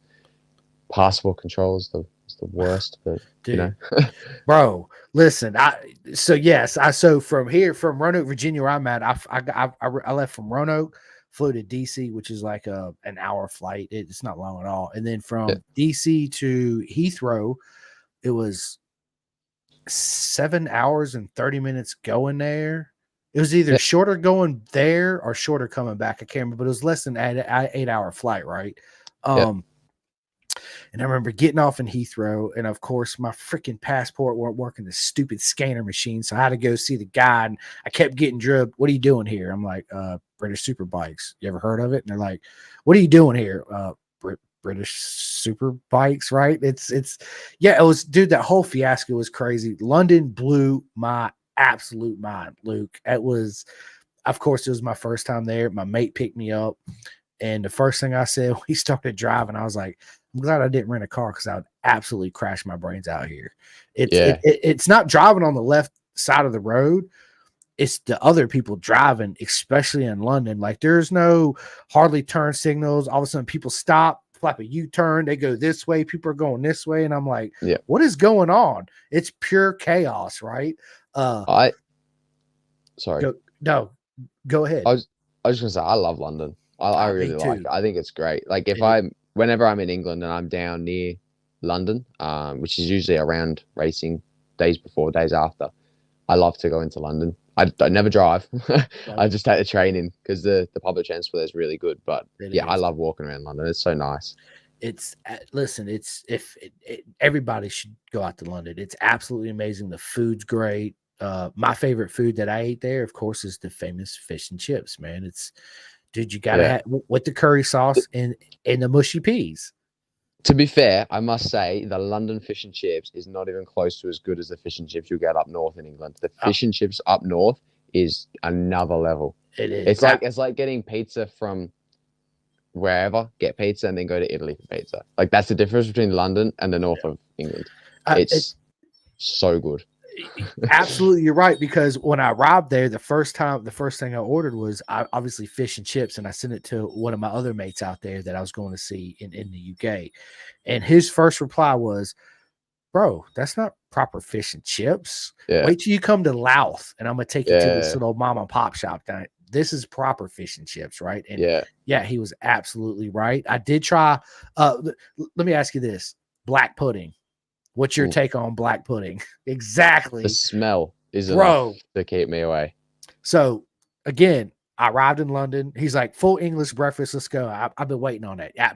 passport control is the worst, but Dude, you know. bro, listen. So from here, from Roanoke, Virginia, where I'm at, I left from Roanoke, flew to DC, which is like an hour flight. It's not long at all. And then Yeah. from DC to Heathrow, it was 7 hours and 30 minutes going there. It was either Yeah. shorter going there or shorter coming back. I can't remember, but it was less than an 8 hour flight, right? Yeah. And I remember getting off in Heathrow, and of course, my freaking passport weren't working, the stupid scanner machine. So I had to go see the guy, and I kept getting drubbed. What are you doing here? I'm like, British Super Bikes. You ever heard of it? And they're like, what are you doing here? British Super Bikes, right? It was, dude, that whole fiasco was crazy. London blew my absolute mind, Luke. It was, of course, it was my first time there. My mate picked me up, and the first thing I said when he started driving, I was like, I'm glad I didn't rent a car because I would absolutely crash my brains out here. It's not driving on the left side of the road. It's the other people driving, especially in London. Like, there's no hardly turn signals. All of a sudden people stop, flap a U-turn. They go this way. People are going this way. And I'm like, Yeah. what is going on? It's pure chaos, right? Sorry. Go ahead. I was just gonna say I love London. I Me really like too. it. I think it's great. Like It whenever I'm in England and I'm down near London, which is usually around racing days before, days after, I love to go into London. I never drive. I just take the train in because the public transport there is really good. But I love walking around London. It's so nice. Listen, everybody should go out to London. It's absolutely amazing. The food's great. My favorite food that I ate there, of course, is the famous fish and chips, man. Dude, you gotta have with the curry sauce and the mushy peas. To be fair, I must say the London fish and chips is not even close to as good as the fish and chips you get up north in England. The fish and chips up north is another level. It is. It's like getting pizza from wherever, get pizza and then go to Italy for pizza. Like, that's the difference between London and the north of England. It's so good. Absolutely, you're right, because when I arrived there, the first thing I ordered was obviously fish and chips, and I sent it to one of my other mates out there that I was going to see in the UK, and his first reply was, bro, that's not proper fish and chips. Wait till you come to Louth, and I'm gonna take you to this little mom and pop shop down. This is proper fish and chips, right? And he was absolutely right. I did try. Let me ask you this: black pudding. What's your take on black pudding? Exactly. The smell is enough to keep me away. So again, I arrived in London. He's like, full English breakfast. Let's go. I've been waiting on that. Yeah,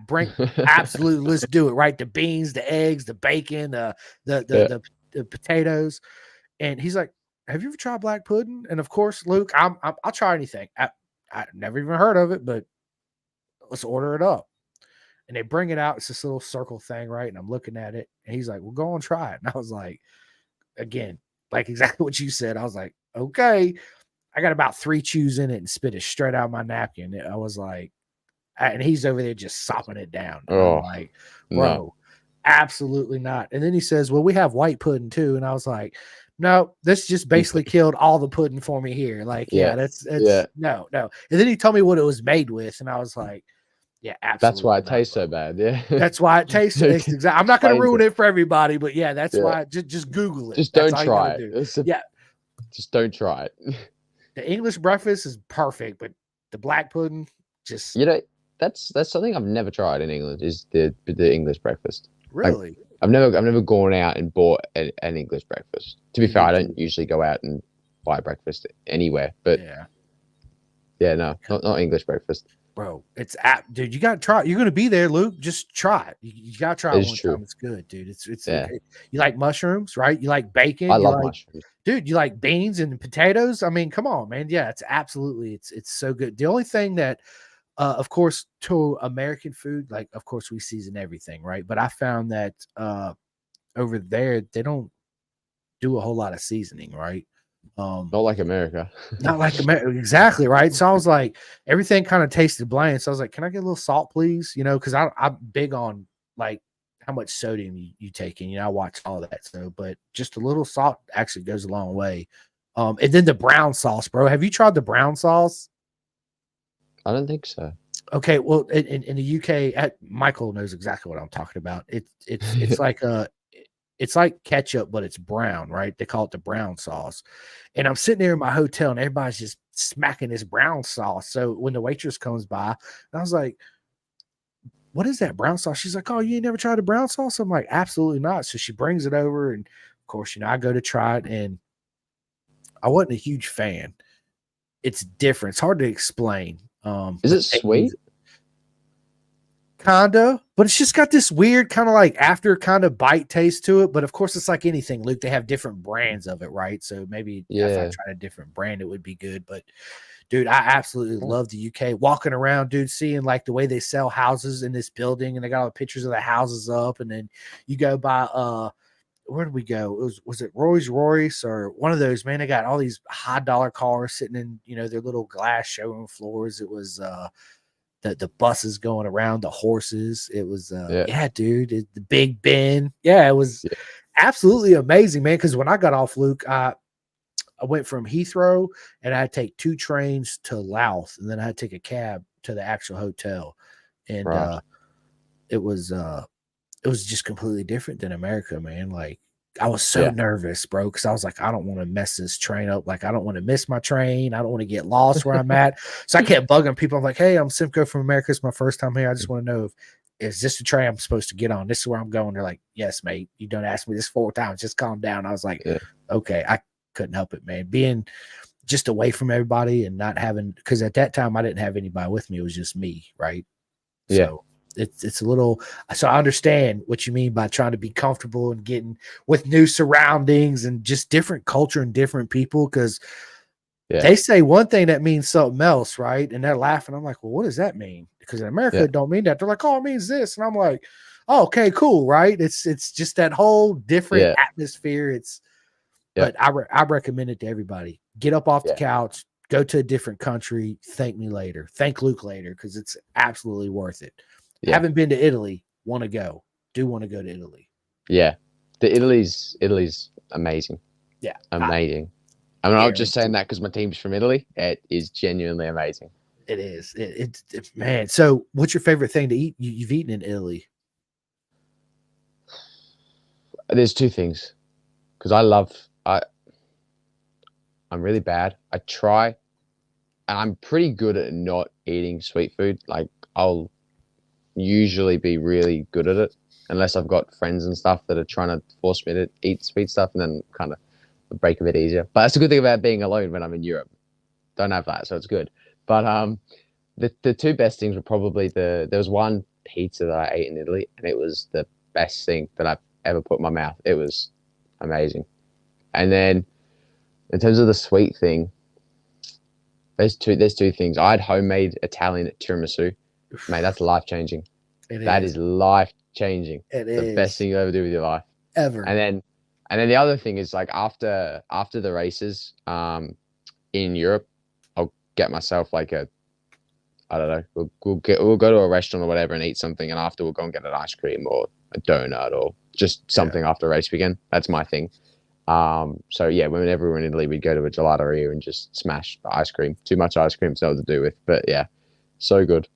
absolutely. Let's do it. Right. The beans, the eggs, the bacon, the potatoes. And he's like, have you ever tried black pudding? And of course, Luke, I'll try anything. I never even heard of it, but let's order it up. And they bring it out. It's this little circle thing, right? And I'm looking at it, and he's like, well, go and try it. And I was like, again, like exactly what you said. I was like, okay. I got about 3 chews in it and spit it straight out of my napkin. I was like, and he's over there just sopping it down. And I'm like, bro, absolutely not. And then he says, well, we have white pudding too. And I was like, no, this just basically killed all the pudding for me here. Like, that's no. And then he told me what it was made with. And I was like, yeah, absolutely. That's why it tastes so bad. Yeah. That's why it tastes. I'm not going to ruin it for everybody, but that's why. Just Google it. Just don't try it. Just don't try it. The English breakfast is perfect, but the black pudding, just that's something I've never tried in England. Is the English breakfast? Really? Like, I've never gone out and bought an English breakfast. To be fair, I don't usually go out and buy breakfast anywhere. But no, not English breakfast. Bro, dude. You gotta try it. You're gonna be there, Luke. Just try it. You gotta try it one time. It's good, dude. It's okay. You like mushrooms, right? You like bacon. I love mushrooms, dude. You like beans and potatoes. I mean, come on, man. Yeah, it's absolutely. It's so good. The only thing that Of course, to American food, like of course we season everything, right? But I found that over there they don't do a whole lot of seasoning, right? Not like America. Not like America, exactly, right? So I was like, everything kind of tasted bland. So I was like, can I get a little salt, please? You know, because I'm big on like how much sodium you take in. You know, I watch all of that. So, but just a little salt actually goes a long way. And then the brown sauce, bro. Have you tried the brown sauce? I don't think so. Okay, well, in the UK, Michael knows exactly what I'm talking about. It's like it's like ketchup, but it's brown, right? They call it the brown sauce. And I'm sitting there in my hotel, and everybody's just smacking this brown sauce. So when the waitress comes by, and I was like, "What is that brown sauce?" She's like, "Oh, you ain't never tried the brown sauce?" I'm like, "Absolutely not." So she brings it over, and of course, you know, I go to try it, and I wasn't a huge fan. It's different. It's hard to explain. Is it sweet? Kinda, but it's just got this weird kind of like after kind of bite taste to it. But of course, it's like anything, Luke. They have different brands of it, right? So maybe if I Yeah. tried a different brand, it would be good. But dude, I absolutely love the UK. Walking around, dude, seeing like the way they sell houses in this building, and they got all the pictures of the houses up, and then you go by where did we go? Was it Rolls Royce or one of those, man? They got all these high dollar cars sitting in, you know, their little glass showroom floors. It was the buses going around, the horses. It was yeah, dude, the Big Ben. Yeah, it was absolutely amazing, man. Because when I got off, Luke, I went from Heathrow and I had to take 2 trains to Louth, and then I had to take a cab to the actual hotel. And Right. it was just completely different than America, man. Like I was so nervous, bro, because I was like, I don't want to mess this train up. Like I don't want to miss my train. I don't want to get lost where I'm at. So I kept bugging people. I'm like, hey, I'm Simcoe from America. It's my first time here. I just want to know if is this the train I'm supposed to get on? This is where I'm going. They're like, yes, mate. You don't ask me this 4 times. Just calm down. I was like, okay. I couldn't help it, man. Being just away from everybody and not having, because at that time I didn't have anybody with me. It was just me, right? Yeah. So it's a little, so I understand what you mean by trying to be comfortable and getting with new surroundings and just different culture and different people, because they say one thing that means something else, right? And they're laughing. I'm like, well, what does that mean? Because in America it don't mean that. They're like, oh, it means this. And I'm like, oh, okay, cool, right? It's just that whole different atmosphere. But I recommend it to everybody. Get up off the couch, go to a different country, thank me later. Thank Luke later, because it's absolutely worth it. Haven't been to Italy, want to go. Do want to go to Italy. Yeah. Italy's amazing. Yeah. Amazing. I mean, I was just saying that because my team's from Italy. It is genuinely amazing. It is. It's man. So what's your favorite thing to eat? You've eaten in Italy? There's 2 things. Because I'm really bad. I try, and I'm pretty good at not eating sweet food. Like I'll usually be really good at it unless I've got friends and stuff that are trying to force me to eat sweet stuff, and then kind of break a bit easier. But that's a good thing about being alone when I'm in Europe. Don't have that, so it's good. But the 2 best things were probably there was one pizza that I ate in Italy, and it was the best thing that I've ever put in my mouth. It was amazing. And then in terms of the sweet thing, there's two things. I had homemade Italian tiramisu. Mate, that's life-changing. That is life-changing. It the is. best thing you ever do with your life. Ever. And then the other thing is, like, after the races in Europe, I'll get myself like I don't know, we'll go to a restaurant or whatever and eat something, and after we'll go and get an ice cream or a donut or just something after race weekend. That's my thing. So yeah, whenever we were in Italy, we'd go to a gelateria and just smash the ice cream. Too much ice cream to know what to do with, but yeah, so good.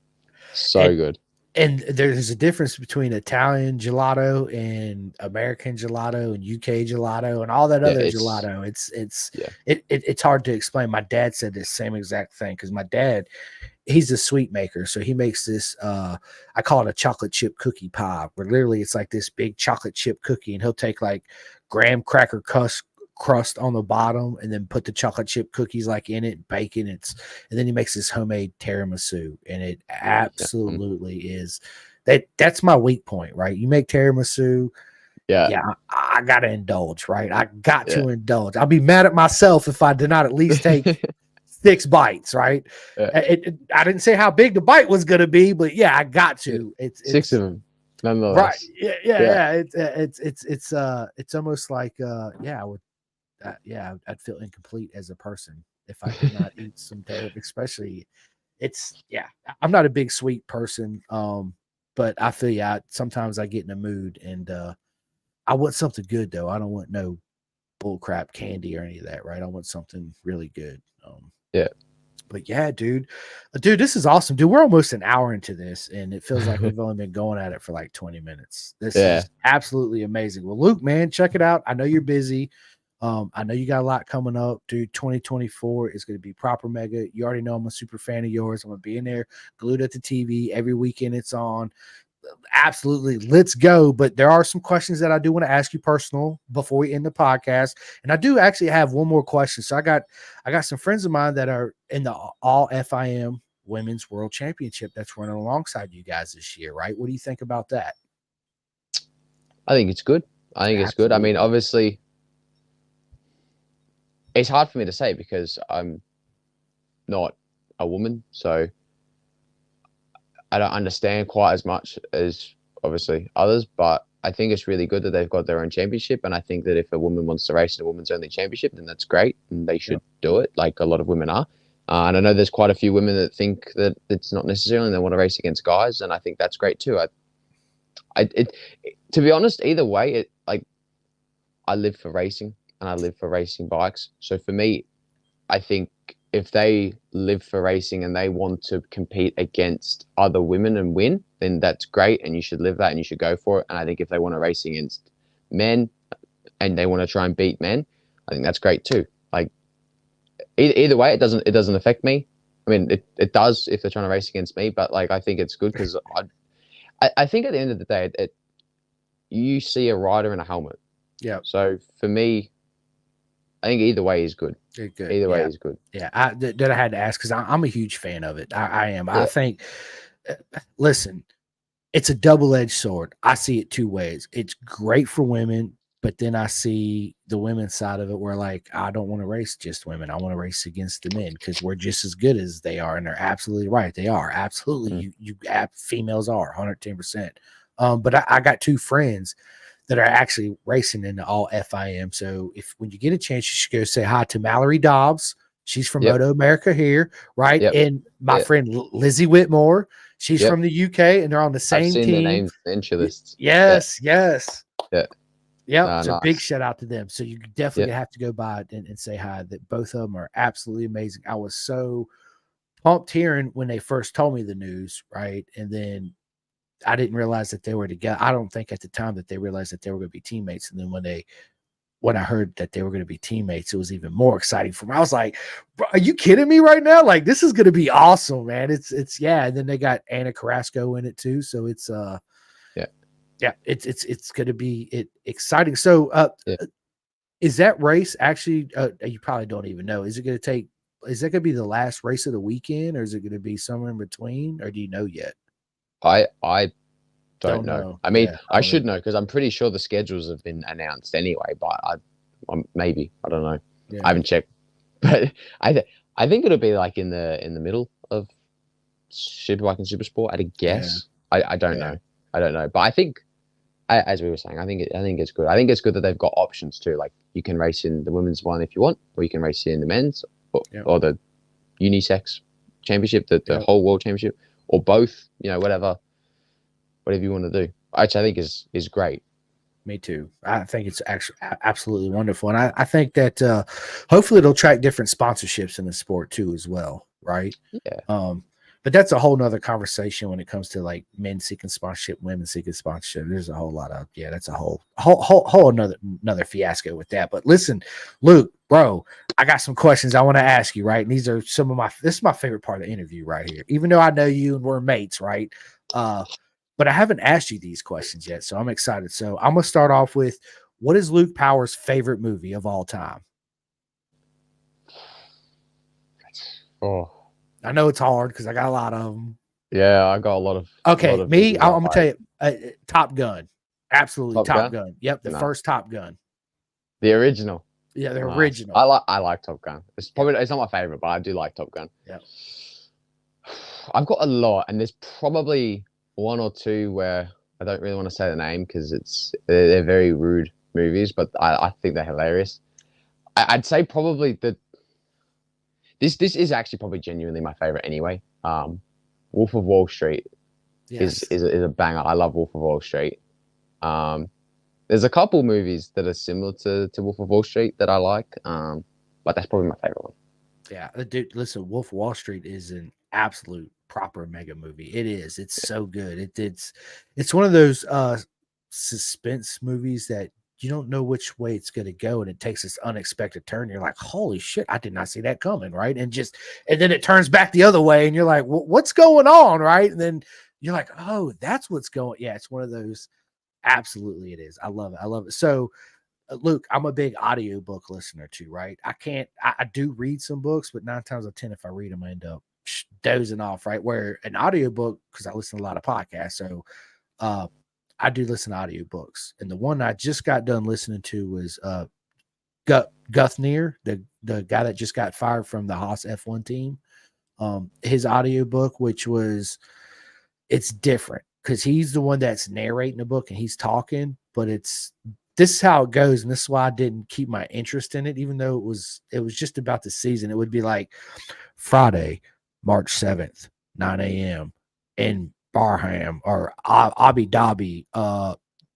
So good. And there's a difference between Italian gelato and American gelato and UK gelato and all that other gelato. It's hard to explain. My dad said the same exact thing, because my dad, he's a sweet maker. So he makes this, I call it a chocolate chip cookie pie, where literally it's like this big chocolate chip cookie, and he'll take like graham cracker crust on the bottom and then put the chocolate chip cookies like in it, bacon. And then he makes this homemade tiramisu, and it absolutely is that's my weak point, right? You make tiramisu. Yeah, I gotta indulge, right? I got to indulge. I'll be mad at myself if I did not at least take 6 bites, right? Yeah. I didn't say how big the bite was going to be, but yeah, I got to. It's 6 of them, right. nonetheless. Yeah. It's almost like yeah, I would yeah, I'd feel incomplete as a person if I did not eat some dope, especially yeah, I'm not a big sweet person. But I feel sometimes I get in a mood and I want something good though. I don't want no bull crap candy or any of that, right? I want something really good. Yeah. But yeah, dude, this is awesome, dude. We're almost an hour into this, and it feels like we've only been going at it for like 20 minutes. This is absolutely amazing. Well, Luke, man, check it out. I know you're busy. I know you got a lot coming up, dude. 2024 is going to be proper mega. You already know I'm a super fan of yours. I'm going to be in there, glued at the TV every weekend it's on. Absolutely, let's go. But there are some questions that I do want to ask you personal before we end the podcast, and I do actually have one more question. So I got some friends of mine that are in the All FIM Women's World Championship that's running alongside you guys this year, right? What do you think about that? I think it's good. It's good. I mean, obviously, it's hard for me to say because I'm not a woman, so I don't understand quite as much as obviously others, but I think it's really good that they've got their own championship. And I think that if a woman wants to race in a women's only championship, then that's great. And they should do it like a lot of women are. And I know there's quite a few women that think that it's not necessarily and they want to race against guys. And I think that's great too. To be honest, either way, I live for racing and I live for racing bikes. So for me, I think if they live for racing and they want to compete against other women and win, then that's great. And you should live that and you should go for it. And I think if they want to race against men and they want to try and beat men, I think that's great too. Like either way, it doesn't affect me. I mean, it does if they're trying to race against me, but like, I think it's good because I think at the end of the day, you see a rider in a helmet. Yeah. So for me, I think either way is good. Good. Either way is good. Yeah, that I had to ask because I'm a huge fan of it. I am. Yeah. I think. Listen, it's a double-edged sword. I see it two ways. It's great for women, but then I see the women's side of it where like I don't want to race just women. I want to race against the men because we're just as good as they are, and they're absolutely right. They are absolutely. Females are 110%. But I got two friends that are actually racing in the All FIM. So when you get a chance, you should go say hi to Mallory Dobbs. She's from Moto America here, right? Yep. And my friend Lizzie Whitmore, she's from the UK, and they're on the same I've seen team. Their names, the entry lists. Yes. Yeah. Yep. So nice. big shout out to them. So you definitely have to go by and say hi. That both of them are absolutely amazing. I was so pumped hearing when they first told me the news, right? And then I didn't realize that they were together. I don't think at the time that they realized that they were going to be teammates. And then when I heard that they were going to be teammates, it was even more exciting for me. I was like, bro, are you kidding me right now? Like, this is going to be awesome, man. It's yeah. And then they got Anna Carrasco in it too. So it's it's going to be exciting. So is that race actually, you probably don't even know, is that going to be the last race of the weekend, or is it going to be somewhere in between, or do you know yet? I don't know. I mean, I should know because I'm pretty sure the schedules have been announced anyway. But maybe I don't know. Yeah. I haven't checked, but I think it'll be like in the middle of Superbike and Supersport. I'd guess. Yeah. I don't know. I don't know. But I think, as we were saying, I think it's good. I think it's good that they've got options too. Like you can race in the women's one if you want, or you can race in the men's or the unisex championship, the whole world championship. Or both, whatever you want to do, which I think is great. Me too. I think it's actually absolutely wonderful. And I think that hopefully it'll attract different sponsorships in the sport too as well, right? Yeah. But that's a whole nother conversation when it comes to like men seeking sponsorship, women seeking sponsorship. There's a whole lot of that's a whole another fiasco with that. But listen, Luke, bro, I got some questions I want to ask you, right? And these are this is my favorite part of the interview right here. Even though I know you and we're mates, right? But I haven't asked you these questions yet, so I'm excited. So I'm gonna start off with, what is Luke Power's favorite movie of all time? Oh. I know it's hard because I got a lot of them. Yeah, I got a lot of. Okay, I'm gonna tell you, Top Gun, absolutely Top Gun. Yep, the first Top Gun, the original. Yeah, the Nice. original. I like Top Gun. It's probably it's not my favorite, but I do like Top Gun. Yeah. I've got a lot, and there's probably one or two where I don't really want to say the name because they're very rude movies, but I think they're hilarious. I'd say probably this is actually probably genuinely my favorite anyway. Wolf of Wall Street Yes. is a banger. I love Wolf of Wall Street. There's a couple movies that are similar to Wolf of Wall Street that I like, but that's probably my favorite one. Yeah, dude, listen, Wolf of Wall Street is an absolute proper mega movie. It is. It's so good. It's one of those suspense movies that you don't know which way it's going to go, and it takes this unexpected turn. You're like, holy shit, I did not see that coming, right? And then it turns back the other way, and you're like, what's going on, right? And then you're like, oh, that's what's going. Yeah, it's one of those. Absolutely, it is. I love it. I love it. So Luke, I'm a big audiobook listener too, right? I do read some books, but 9 times out of 10, if I read them, I end up dozing off, right? Where an audiobook, because I listen to a lot of podcasts, so I do listen to audiobooks. And the one I just got done listening to was Guthnier, the guy that just got fired from the Haas F1 team. His audiobook, it's different because he's the one that's narrating the book and he's talking, but this is how it goes, and this is why I didn't keep my interest in it, even though it was just about the season. It would be like Friday, March 7th, 9 a.m. in Barham or Abu Dhabi,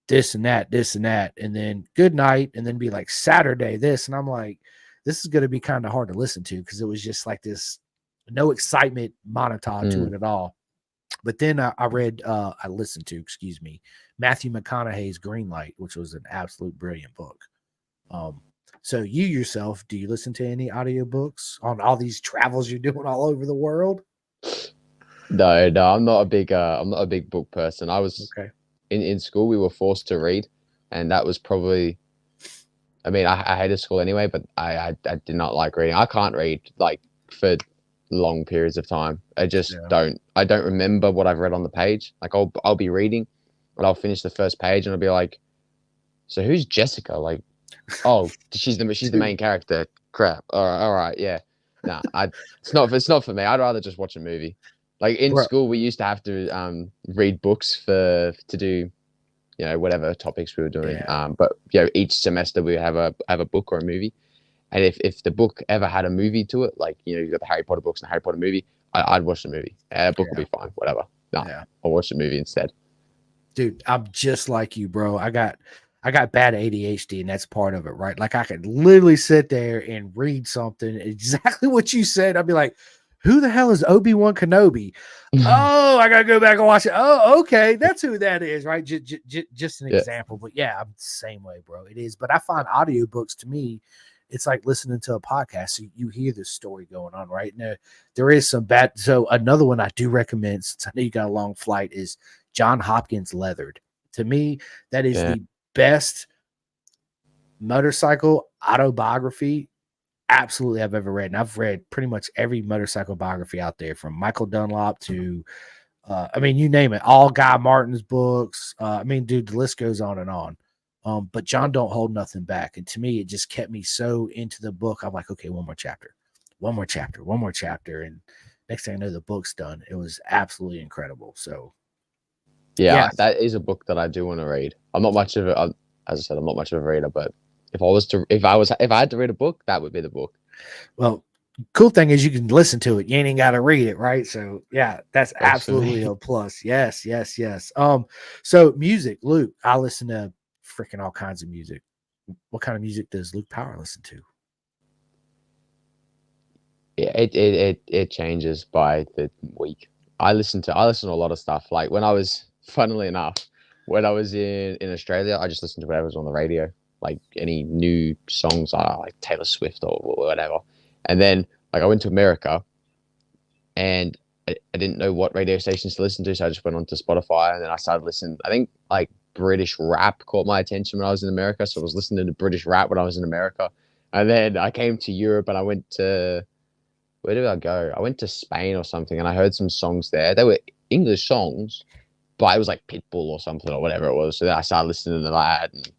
this and that, and then good night, and then be like Saturday, this. And I'm like, this is going to be kind of hard to listen to because it was just like this, no excitement monotone to it at all. But then I listened to, Matthew McConaughey's Greenlight, which was an absolute brilliant book. So you yourself, do you listen to any audiobooks on all these travels you're doing all over the world? No, I'm not a big book person. I was Okay. in school, we were forced to read, and that was probably, I mean, I hated school anyway, but I did not like reading. I can't read like for long periods of time. I just don't remember what I've read on the page. Like I'll be reading and I'll finish the first page and I'll be like, so who's Jessica? Like, oh, she's the main character. Crap. All right, yeah. Nah, it's not for me. I'd rather just watch a movie. Like in school, we used to have to read books to do, whatever topics we were doing. Yeah. But each semester we have a book or a movie. And if the book ever had a movie to it, like, you've got the Harry Potter books and the Harry Potter movie, I'd watch the movie. A book will be fine, whatever. No, I'll watch the movie instead. Dude, I'm just like you, bro. I got bad ADHD, and that's part of it, right? Like I could literally sit there and read something exactly what you said. I'd be like, who the hell is Obi-Wan Kenobi? Oh, I gotta go back and watch it. Oh, okay, that's who that is, right? Just an example, but yeah, I'm the same way, bro. It is, but I find audiobooks, to me, it's like listening to a podcast. So you hear the story going on, right? Now, there is some bad. So another one I do recommend, since I know you got a long flight, is John Hopkins' Leathered. To me, that is the best motorcycle autobiography absolutely I've ever read. And I've read pretty much every motorcycle biography out there, from Michael Dunlop to, you name it, all Guy Martin's books. Dude, the list goes on and on. But John don't hold nothing back. And to me, it just kept me so into the book. I'm like, okay, one more chapter. And next thing I know, the book's done. It was absolutely incredible. So yeah, that is a book that I do want to read. I'm not much of a, as I said, I'm not much of a reader, but if I had to read a book, that would be the book. Well, cool thing is you can listen to it. You ain't got to read it, right? So yeah, that's absolutely a plus. Yes. So music, Luke, I listen to freaking all kinds of music. What kind of music does Luke Power listen to? Yeah, it changes by the week. I listen to a lot of stuff. Like funnily enough, when I was in Australia, I just listened to whatever's on the radio, like any new songs, like Taylor Swift or whatever. And then like I went to America, and I didn't know what radio stations to listen to, so I just went onto Spotify, and then I started listening. I think like British rap caught my attention when I was in America, so I was listening to British rap when I was in America. And then I came to Europe, and I went to, where did I go? I went to Spain or something, and I heard some songs there. They were English songs, but it was like Pitbull or something or whatever it was. So then I started listening to that, and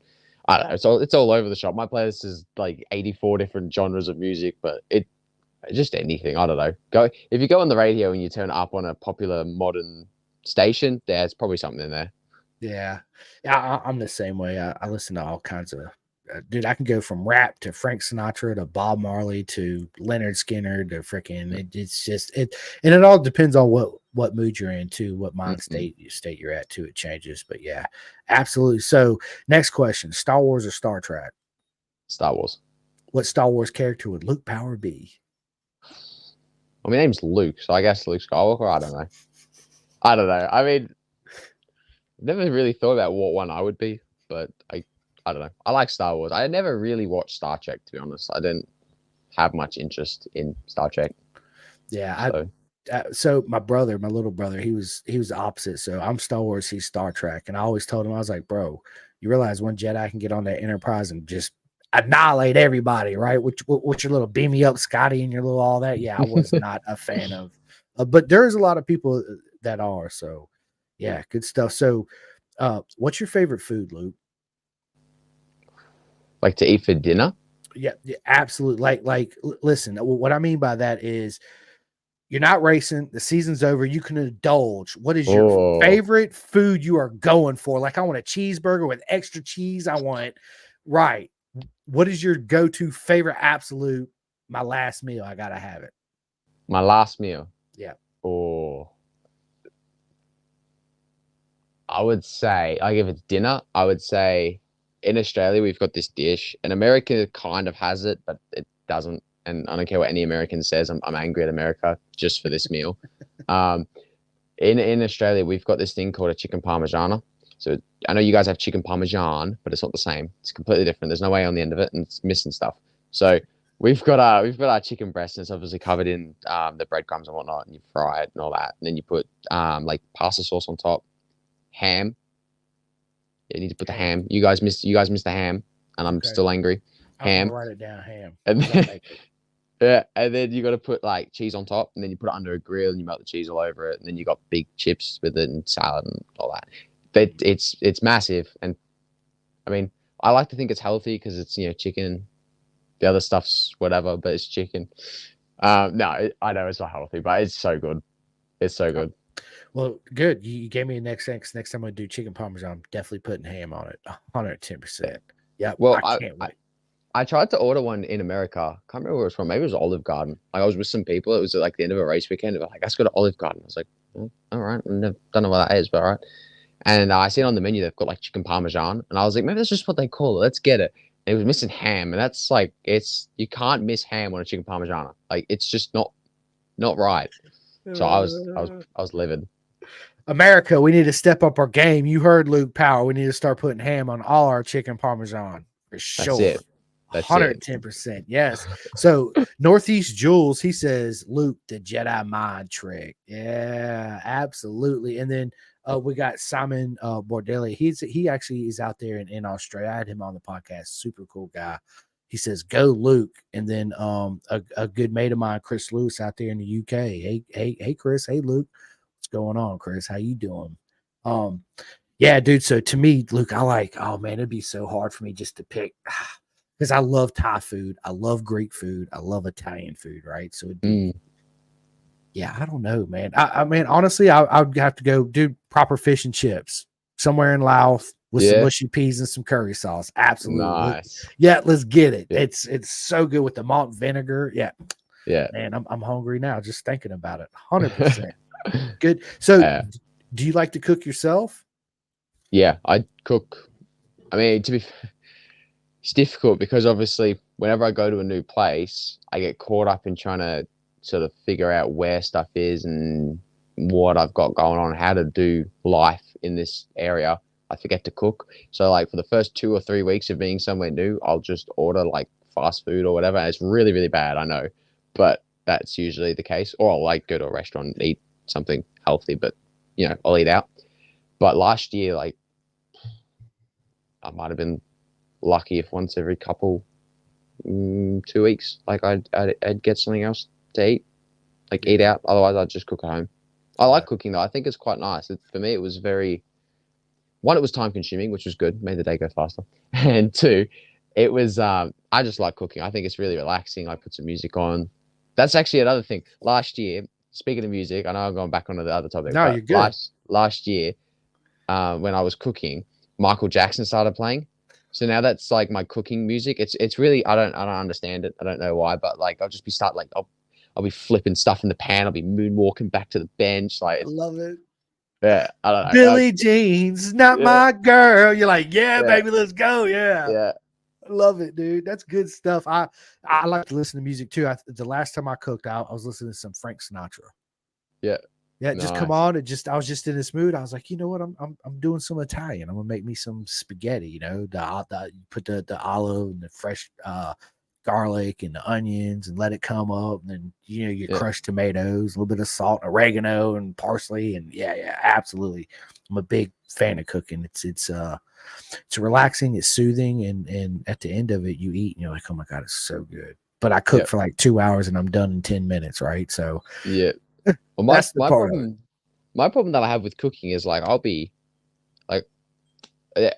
I don't know. It's all over the shop. My playlist is like 84 different genres of music, but it just anything. I don't know. If you go on the radio and you turn it up on a popular modern station, there's probably something in there. Yeah, yeah, I'm the same way. I listen to all kinds of, dude. I can go from rap to Frank Sinatra to Bob Marley to Leonard Skinner to freaking. It's just it, and it all depends on what mood you're in too, what mind state you're at too. It changes, but yeah, absolutely. So next question: Star Wars or Star Trek? Star Wars. What Star Wars character would Luke Power be? Well, my name's Luke, so I guess Luke Skywalker. I don't know. I mean, never really thought about what one I would be, but I don't know. I like Star Wars. I never really watched Star Trek, to be honest. I didn't have much interest in Star Trek. Yeah, So, so my brother, my little brother, he was the opposite. So I'm Star Wars, he's Star Trek, and I always told him, I was like, bro, you realize one Jedi can get on that Enterprise and just annihilate everybody, right? With your little beam me up, Scotty, and your little all that. Yeah, I was not a fan of, but there's a lot of people that are. So yeah, good stuff. So, what's your favorite food, Luke? like to eat for dinner? Yeah, absolutely. Listen, what I mean by that is you're not racing, the season's over, you can indulge. What is your favorite food you are going for? Like, I want a cheeseburger with extra cheese. I want, right. What is your go-to favorite absolute? My last meal, I gotta have it. My last meal. Yeah. Oh, I would say, like if it's dinner, I would say in Australia we've got this dish, and America kind of has it, but it doesn't. And I don't care what any American says. I'm angry at America just for this meal. In Australia we've got this thing called a chicken parmigiana. So I know you guys have chicken parmesan, but it's not the same. It's completely different. There's no way on the end of it, and it's missing stuff. So we've got our chicken breast, and it's obviously covered in the breadcrumbs and whatnot, and you fry it and all that, and then you put like pasta sauce on top, ham. You need to put the ham. You guys missed the ham, and I'm still angry. Ham. I'm gonna write it down. Ham. And then, yeah, and then you got to put like cheese on top, and then you put it under a grill, and you melt the cheese all over it, and then you got big chips with it and salad and all that. But it's massive, and I mean, I like to think it's healthy because it's chicken. The other stuff's whatever, but it's chicken. No, I know it's not healthy, but it's so good. It's so good. Well, good. You gave me a next thing. Next time I do chicken parmesan, I'm definitely putting ham on it. 110%. Yeah. Well, I can't wait. I tried to order one in America. Can't remember where it was from. Maybe it was Olive Garden. Like I was with some people. It was like the end of a race weekend. They were like, let's go to Olive Garden. I was like, oh, all right. Don't know what that is, but all right. And I seen on the menu they've got like chicken parmesan, and I was like, maybe that's just what they call it. Let's get it. And it was missing ham, and that's like you can't miss ham on a chicken parmesan. Like it's just not right. So I was livid. America, we need to step up our game. You heard Luke Power. We need to start putting ham on all our chicken parmesan for sure. That's it. That's 110%. Yes. So Northeast Jules, he says, Luke, the Jedi mind trick. Yeah, absolutely. And then we got Simon Bordelli. He actually is out there in Australia. I had him on the podcast. Super cool guy. He says, go Luke. And then a good mate of mine, Chris Lewis, out there in the UK. Hey, Chris. Hey, Luke. What's going on, Chris? How you doing? Yeah, dude. So to me, Luke, oh man, it'd be so hard for me just to pick because I love Thai food. I love Greek food. I love Italian food, right? So yeah, I don't know, man. I mean, honestly, I would have to go do proper fish and chips somewhere in Laos with some mushy peas and some curry sauce. Absolutely. Nice. Yeah, let's get it. Yeah. It's so good with the malt vinegar. Yeah. Yeah. Man, I'm hungry now just thinking about it. 100%. Good. So do you like to cook yourself? Yeah, I cook. I mean, it's difficult because obviously whenever I go to a new place, I get caught up in trying to sort of figure out where stuff is and what I've got going on, how to do life in this area. I forget to cook. So like for the first 2 or 3 weeks of being somewhere new, I'll just order like fast food or whatever. And it's really, really bad, I know, but that's usually the case. Or I'll like go to a restaurant and eat something healthy, but I'll eat out. But last year, like I might have been lucky if once every couple 2 weeks, like I'd get something else to eat, like eat out. Otherwise, I'd just cook at home. I like cooking though. I think it's quite nice. For me, it was very one, it was time consuming, which was good, made the day go faster. And two, it was I just like cooking. I think it's really relaxing. I put some music on. That's actually another thing. Last year, speaking of music, I know I'm going back onto the other topic. No, but you're good. Last year, when I was cooking, Michael Jackson started playing. So now that's like my cooking music. It's really I don't understand it. I don't know why, but like I'll just be I'll be flipping stuff in the pan. I'll be moonwalking back to the bench. Like I love it. yeah, I don't know. Billie Jean's not Yeah. my girl. You're like, yeah, Yeah. baby, let's go. Yeah. Yeah, I love it, dude. That's good stuff. I like to listen to music too. The last time I cooked, I was listening to some Frank Sinatra. Yeah. Yeah, just come Nice. on. I was just in this mood. I was like, you know what? I'm doing some Italian. I'm gonna make me some spaghetti. You know, you put the olive and the fresh garlic and the onions and let it come up. And then you Yeah. crush tomatoes, a little bit of salt, oregano, and parsley. And yeah, absolutely. I'm a big fan of cooking. It's relaxing, it's soothing, and at the end of it, you eat and you're like, oh my god, it's so good. But I cook Yeah. for like 2 hours and I'm done in 10 minutes, right? So yeah. Well, That's the part of my problem that I have with cooking is like I'll be like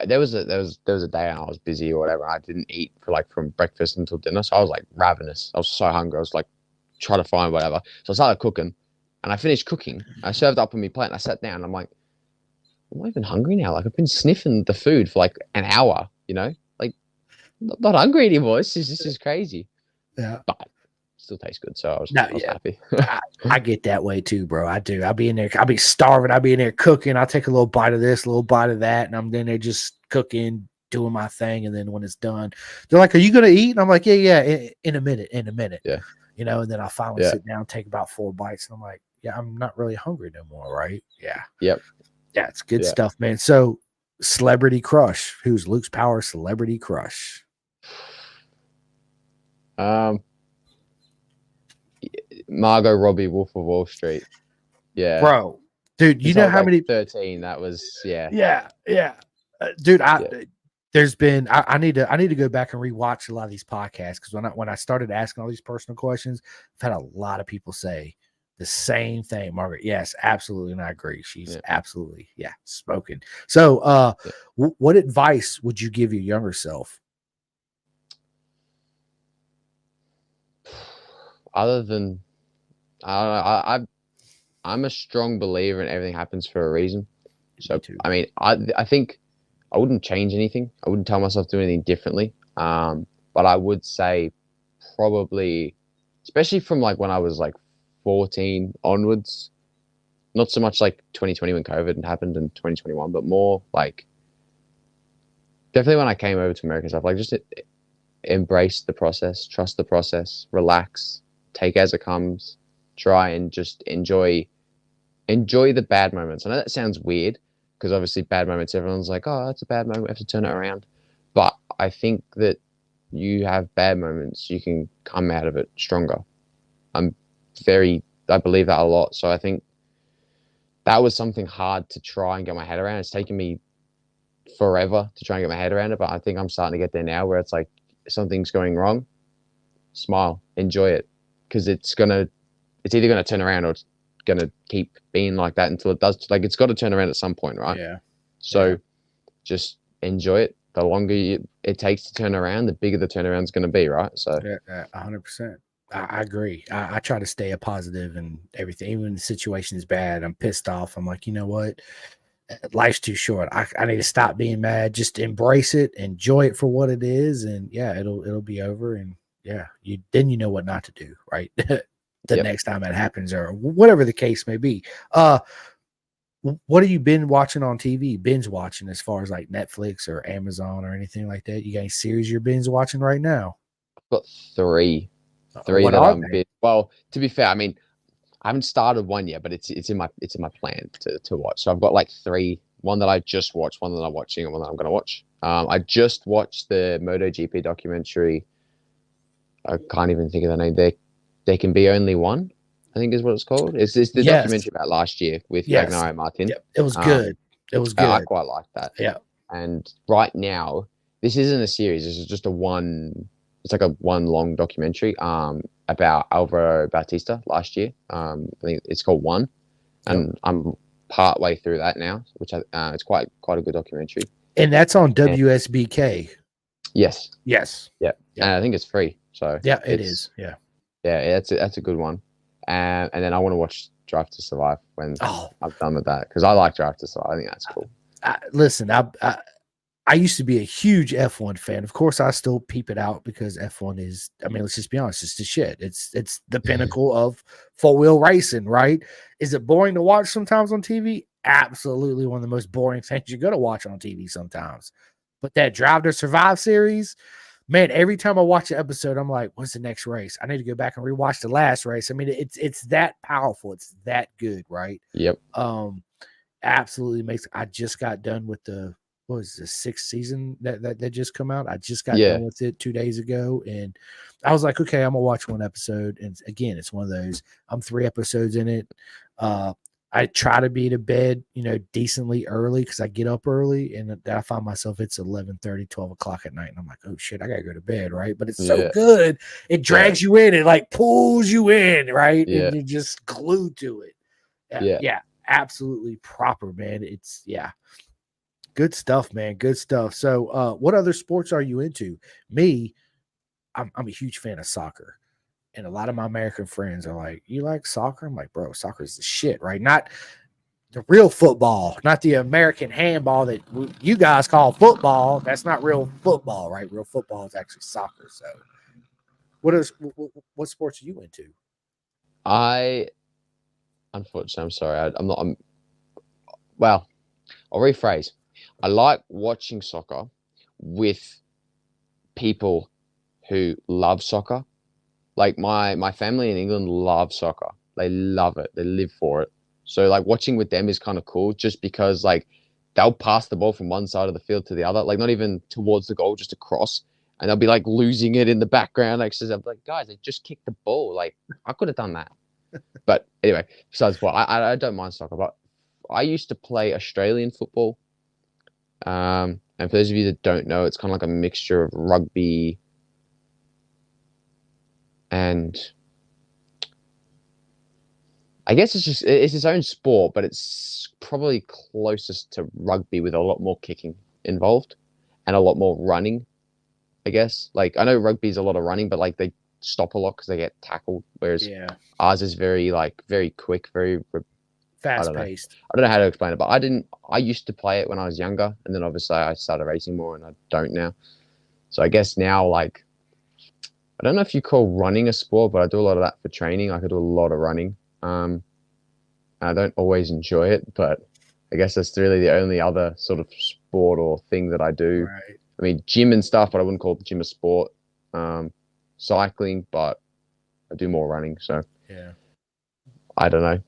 there was a day I was busy or whatever. I didn't eat from breakfast until dinner, so I was like ravenous. I was so hungry. I was like trying to find whatever. So I started cooking, and I finished cooking. I served up on my plate, and I sat down. And I'm like, I'm not even hungry now. Like I've been sniffing the food for like an hour. You know, like I'm not hungry anymore. This is crazy. yeah. But still tastes good, so I was Yeah. happy. I get that way too, bro. I do. I'll be in there. I'll be starving. I'll be in there cooking. I'll take a little bite of this, a little bite of that, and I'm in there just cooking, doing my thing. And then when it's done, they're like, "Are you gonna eat?" And I'm like, "Yeah, in a minute, Yeah. You know. And then I finally Yeah. sit down, take about 4 bites, and I'm like, "Yeah, I'm not really hungry no more, right?" Yeah. Yep. Yeah, it's good Yeah. stuff, man. So, celebrity crush. Who's Luke's Power celebrity crush? Margot Robbie, Wolf of Wall Street. Yeah, Bro, dude, you Since know I was, how like, many 13. That was Yeah. Dude, Yeah. there's been I need to go back and rewatch a lot of these podcasts because when I started asking all these personal questions, I've had a lot of people say the same thing. Margaret, yes, absolutely, and I agree. She's Yeah. absolutely spoken. So, Yeah. what advice would you give your younger self? Other than I don't know, I'm a strong believer in everything happens for a reason. So Me too. I mean, I think I wouldn't change anything. I wouldn't tell myself to do anything differently. But I would say probably, especially from like when I was like 14 onwards, not so much like 2020 when COVID happened and 2021, but more like definitely when I came over to America and stuff, like just embrace the process, trust the process, relax, take it as it comes, try and just enjoy the bad moments. I know that sounds weird because obviously bad moments, everyone's like, oh, that's a bad moment, we have to turn it around. But I think that you have bad moments, you can come out of it stronger. I believe that a lot. So I think that was something hard to try and get my head around. It's taken me forever to try and get my head around it, but I think I'm starting to get there now where it's like something's going wrong, smile, enjoy it, because it's either gonna turn around or it's gonna keep being like that until it does. Like it's got to turn around at some point, right? Yeah. So just enjoy it. The longer it takes to turn around, the bigger the turnaround's going to be, right? So Yeah, 100%. I agree. I try to stay a positive and everything. Even when the situation is bad, I'm pissed off. I'm like, you know what? Life's too short. I need to stop being mad. Just embrace it, enjoy it for what it is, and yeah, it'll be over. And yeah, you know what not to do, right? The Yep. next time it happens, or whatever the case may be. What have you been watching on TV? Binge watching as far as like Netflix or Amazon or anything like that? You got any series you're binge watching right now? I've got three What that are I'm they? well, to be fair, I mean, I haven't started one yet, but it's in my plan to watch. So I've got like three. One that I just watched, one that I'm watching, and one that I'm going to watch. I just watched the MotoGP documentary. I can't even think of the name. There can be only one, I think is what it's called. It's the Yes. documentary about last year with Yes. Magnaro Martin. Yep, it was good. It was I good. quite like that. Yeah. And right now, this isn't a series. This is just it's like a one long documentary about Alvaro Bautista last year. I think it's called One. And I'm part way through that now, which it's quite a good documentary. And that's on WSBK. Yes. Yes. Yeah. Yeah. And I think it's free. So Yeah, it it's- is. Yeah. Yeah, that's a good one. And then I want to watch Drive to Survive when Oh, I'm done with that, because I like Drive to Survive. I think that's cool. listen, I used to be a huge F1 fan. Of course, I still peep it out because F1 is, I mean, let's just be honest, it's the shit. It's the pinnacle of four-wheel racing, right? Is it boring to watch sometimes on TV? Absolutely one of the most boring things you're going to watch on TV sometimes. But that Drive to Survive series, man, every time I watch an episode, I'm like, what's the next race? I need to go back and rewatch the last race. I mean, it's that powerful. It's that good, right? Yep. Absolutely makes. I just got done with the what was the sixth season that just come out. I just got Yeah. done with it 2 days ago, and I was like, okay, I'm gonna watch one episode. And again, it's one of those. I'm 3 episodes in it. I try to be to bed, decently early because I get up early, and then I find myself it's 11:30, 12 o'clock at night, and I'm like, oh shit, I gotta go to bed, right? But it's so Yeah. good, it drags you in, it like pulls you in, right? Yeah. And you're just glued to it. Yeah. Absolutely proper, man. It's good stuff, man. Good stuff. So, what other sports are you into? Me, I'm a huge fan of soccer. And a lot of my American friends are like, you like soccer? I'm like, bro, soccer is the shit, right? Not the real football, not the American handball that you guys call football. That's not real football, right? Real football is actually soccer. So what sports are you into? Unfortunately, I'm sorry. Well, I'll rephrase. I like watching soccer with people who love soccer. Like my family in England love soccer. They love it. They live for it. So like watching with them is kind of cool just because like they'll pass the ball from one side of the field to the other, like not even towards the goal, just across. And they'll be like losing it in the background. Like, so I'm like, guys, they just kicked the ball. Like I could have done that. But anyway, besides what, I don't mind soccer, but I used to play Australian football. And for those of you that don't know, it's kind of like a mixture of rugby and I guess it's its own sport, but it's probably closest to rugby with a lot more kicking involved and a lot more running, I guess. Like I know rugby is a lot of running, but like they stop a lot because they get tackled, whereas ours is very quick, very fast paced. I don't know how to explain it, but I used to play it when I was younger, and then obviously I started racing more and I don't now. So I guess now, like, I don't know if you call running a sport, but I do a lot of that for training. I could do a lot of running. I don't always enjoy it, but I guess that's really the only other sort of sport or thing that I do. Right. I mean, gym and stuff, but I wouldn't call the gym a sport. Cycling, but I do more running. So yeah, I don't know.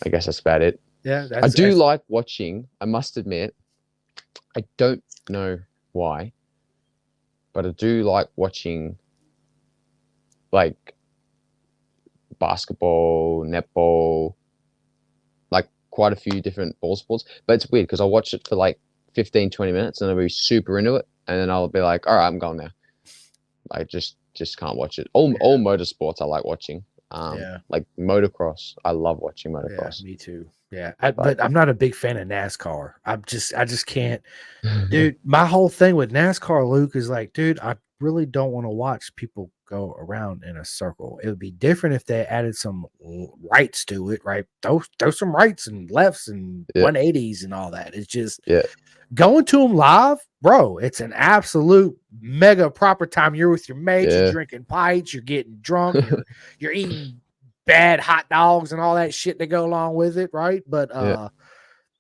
I guess that's about it. Yeah, I do like watching. I must admit, I don't know why, but I do like watching like basketball, netball, like quite a few different ball sports. But it's weird because I'll watch it for like 15, 20 minutes and I'll be super into it. And then I'll be like, all right, I'm going now. I just can't watch it. All motorsports I like watching. Like motocross. I love watching motocross. Yeah, me too. Yeah. But I'm not a big fan of NASCAR. I just can't. Dude, my whole thing with NASCAR, Luke, is like, dude, I really don't want to watch people go around in a circle. It would be different if they added some rights to it, right? Throw some rights and lefts and 180s and all that. It's just going to them live, bro. It's an absolute mega proper time. You're with your mates, you're drinking pints, you're getting drunk, you're eating bad hot dogs and all that shit that go along with it, right? But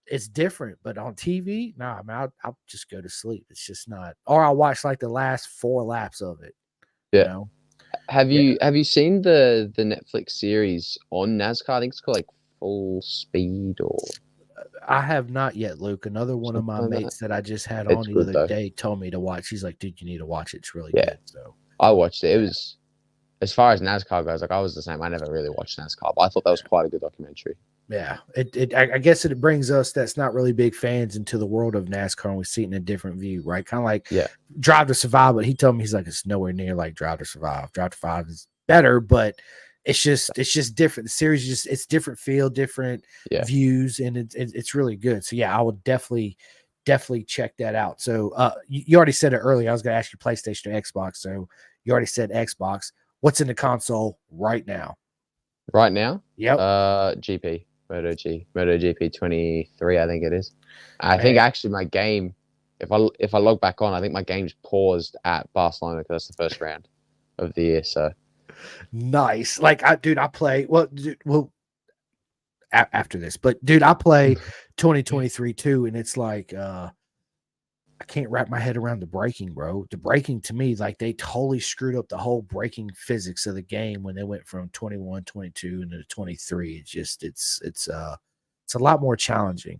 it's different. But on TV, nah, man, I'll just go to sleep. It's just not. Or I'll watch like the last 4 laps of it. Yeah. You know? Have you seen the Netflix series on NASCAR? I think it's called like Full Speed or. I have not yet, Luke. Another one of my mates that I just had on the other day told me to watch. He's like, dude, you need to watch it. It's really good. So I watched it. It was, as far as NASCAR goes, like I was the same. I never really watched NASCAR, but I thought that was quite a good documentary. Yeah. I guess it brings us that's not really big fans into the world of NASCAR, and we see it in a different view, right? Kind of like Drive to Survive, but he told me, he's like, it's nowhere near like Drive to Survive. Drive to Survive is better, but it's just different. The series is just it's different feel, different Yeah. views, and it's really good. So yeah, I would definitely check that out. So you already said it earlier. I was going to ask you PlayStation or Xbox. So you already said Xbox. What's in the console right now? Right now, Yep. GP, MotoGP 23, I think it is. I think Man. actually my game, if I log back on, I think my game's paused at Barcelona because that's the first round of the year. So Nice. Like I play after this, but dude, I play 2023 too, and it's like I can't wrap my head around the braking, bro. The braking to me, like they totally screwed up the whole braking physics of the game when they went from 21, 22 into 23. It's just it's a lot more challenging.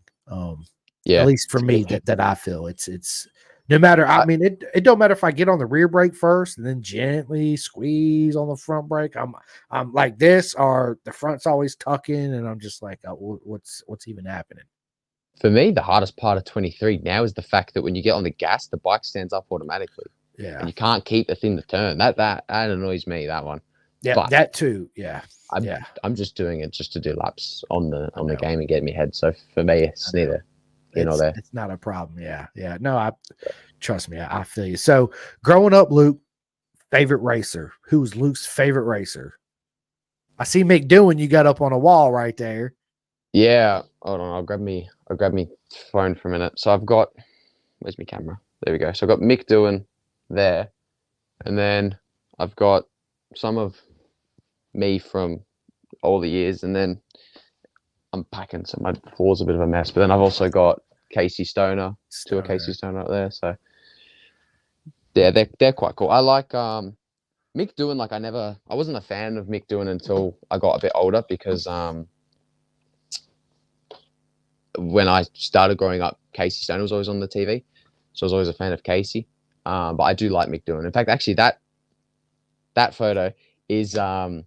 yeah, At least for me that I feel it's no matter. I mean, it don't matter if I get on the rear brake first and then gently squeeze on the front brake. I'm like this, or the front's always tucking, and I'm just like, what's even happening? for me, the hardest part of 23 now is the fact that when you get on the gas, the bike stands up automatically, Yeah, and you can't keep the thing to turn. That annoys me. That one. yeah, But that too. Yeah, I'm just doing it just to do laps on the know. game and get me head. So for me, it's neither here nor there. It's not a problem. Yeah, yeah. No, I trust me. I feel you. So growing up, Luke, favorite racer. Who's Luke's favorite racer? I see Mick doing. You got up on a wall right there. Yeah, hold on. I'll grab me phone for a minute. So I've got, where's my camera? There we go. So I've got Mick Doohan there, and then I've got some of me from all the years, and then I'm packing, so my floor's a bit of a mess. But then I've also got Casey Stoner, two of Casey Stoner up there. So yeah, they're quite cool. I like Mick Doohan. Like I wasn't a fan of Mick Doohan until I got a bit older because when I started growing up, Casey Stoner was always on the TV, so I was always a fan of Casey. But I do like Mick Doohan. In fact, actually, that photo is my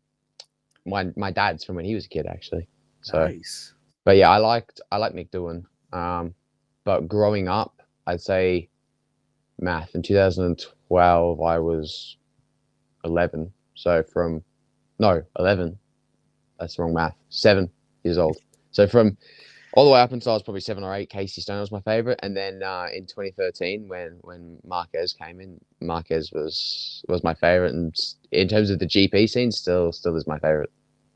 dad's from when he was a kid, actually. So, Nice. but yeah, I like Mick Doohan. But growing up, I'd say math in 2012, I was 11. So 11. That's the wrong math. 7 years old. So from all the way up until I was probably 7 or 8, Casey Stoner was my favorite. And then in 2013, when Marquez came in, Marquez was my favorite. And in terms of the GP scene, still is my favorite.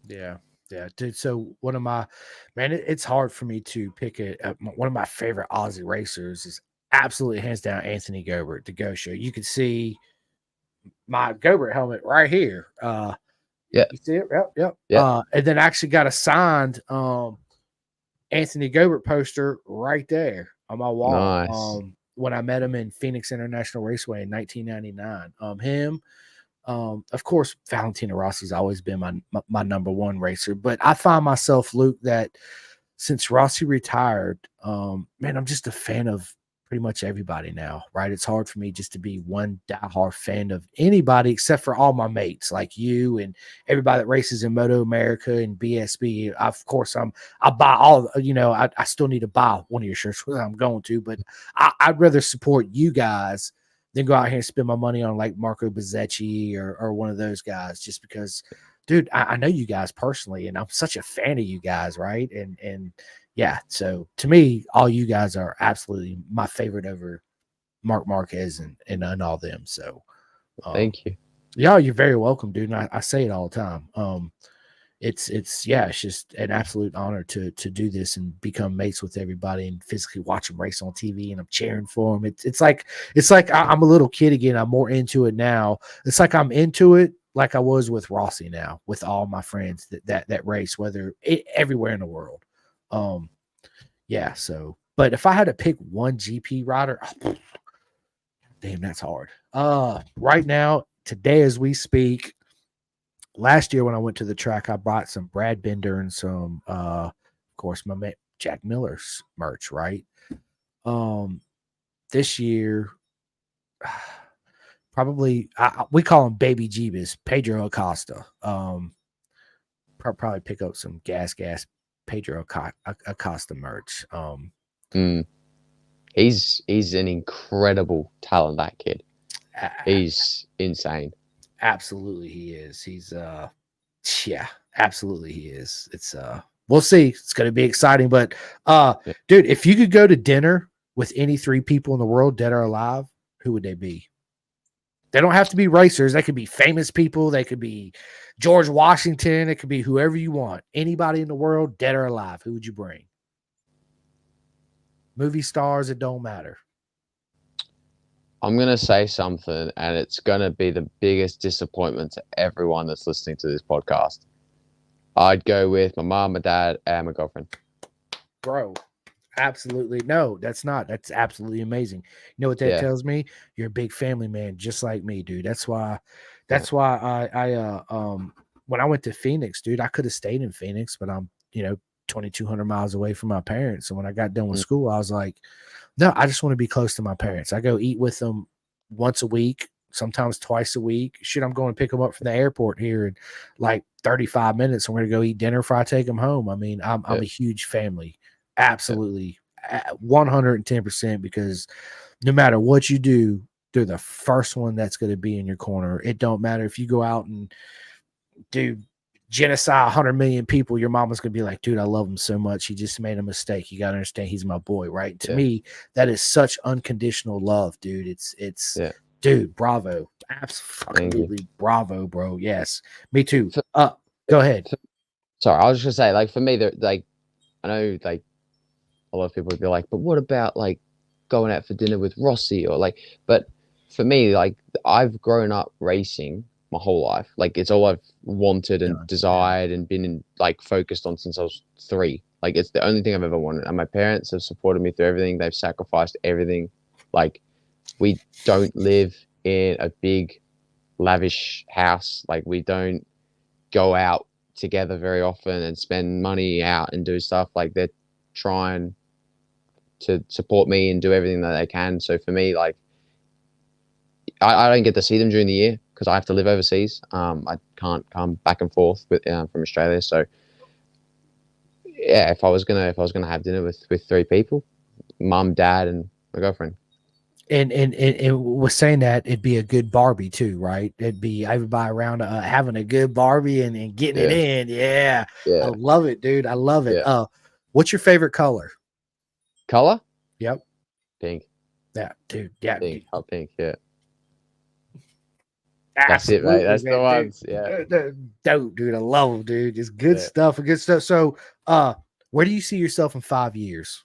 Yeah. Yeah, dude. So one of my it's hard for me to pick one of my favorite Aussie racers is absolutely hands down Anthony Gobert, the Go Show. You can see my Gobert helmet right here. Yeah, you see it? Yep. Yeah. And then I actually got a signed Anthony Gobert poster right there on my wall. Nice. When I met him in Phoenix International Raceway in 1999. Him. Of course, Valentino Rossi's always been my number one racer, but I find myself, Luke, that since Rossi retired, man, I'm just a fan of pretty much everybody now, right? It's hard for me just to be one diehard fan of anybody except for all my mates like you and everybody that races in Moto America and BSB. Of course, I buy all, I still need to buy one of your shirts whether I'm going to, but I'd rather support you guys than go out here and spend my money on like Marco Bezzecchi or one of those guys, just because, dude, I know you guys personally, and I'm such a fan of you guys, right? And yeah, so to me, all you guys are absolutely my favorite over Marc Marquez and all them. So thank you. Yeah, you're very welcome, dude. And I say it all the time. It's just an absolute honor to do this and become mates with everybody and physically watch them race on TV, and I'm cheering for them. It's like I'm a little kid again. I'm more into it now. It's like I'm into it like I was with Rossi now, with all my friends that race, everywhere in the world. Yeah. So, but if I had to pick one GP rider, damn, that's hard. Right now, today as we speak. Last year when I went to the track, I bought some Brad Binder and some, of course, my man Jack Miller's merch, right? This year, probably we call him Baby Jeebus, Pedro Acosta. Probably pick up some gas Pedro Acosta merch. He's an incredible talent, that kid. He's insane. Absolutely, he is. Yeah, absolutely he is. It's we'll see. It's gonna be exciting. But Yeah. dude, if you could go to dinner with any three people in the world, dead or alive, who would they be? They don't have to be racers. They could be famous people. They could be George Washington. It could be whoever you want. Anybody in the world, dead or alive, who would you bring? Movie stars, it don't matter. I'm gonna say something, and it's gonna be the biggest disappointment to everyone that's listening to this podcast. I'd go with my mom, my dad, and my girlfriend. Bro, absolutely. No, that's not. That's absolutely amazing. You know what that Yeah. tells me? You're a big family man, just like me, dude. That's why I when I went to Phoenix, dude, I could have stayed in Phoenix, but I'm, 2,200 miles away from my parents. And when I got done with Mm. school, I was like, no, I just want to be close to my parents. I go eat with them once a week, sometimes twice a week. Shit, I'm going to pick them up from the airport here in like 35 minutes. I'm going to go eat dinner before I take them home. I mean, I'm Yeah. a huge family. Absolutely. 110%, because no matter what you do, they're the first one that's going to be in your corner. It don't matter if you go out and do genocide 100 million people, your mama's gonna be like, dude, I love him so much, he just made a mistake, you gotta understand he's my boy, right? To Yeah. me, that is such unconditional love, dude. It's Yeah. dude, bravo, Thank you. absolutely bravo, bro. Yes, me too. For- Go ahead. Sorry, I was just gonna say, like, for me, like, I know, like, a lot of people would be like, but what about like going out for dinner with Rossi or like, but for me, like, I've grown up racing my whole life. Like, it's all I've wanted and Yeah. desired and been like focused on since I was 3. Like, it's the only thing I've ever wanted. And my parents have supported me through everything. They've sacrificed everything. Like, we don't live in a big, lavish house. Like, we don't go out together very often and spend money out and do stuff. Like, they're trying to support me and do everything that they can. So for me, like, I don't get to see them during the year because I have to live overseas. I can't come back and forth with from Australia. So yeah, if I was gonna have dinner with 3 people, mum, dad, and my girlfriend. And was saying that it'd be a good Barbie too, right? It'd be everybody around having a good Barbie and getting it Yeah. in. Yeah, I Yeah, love it, dude. I love it. Yeah. What's your favorite color? color, Yep. pink, Yeah, dude. Yeah, pink, hot pink. Yeah, that's it, mate. That's the man, ones. Yeah. dude. I love them, dude. It's good Yeah. stuff. Good stuff. So, where do you see yourself in 5 years?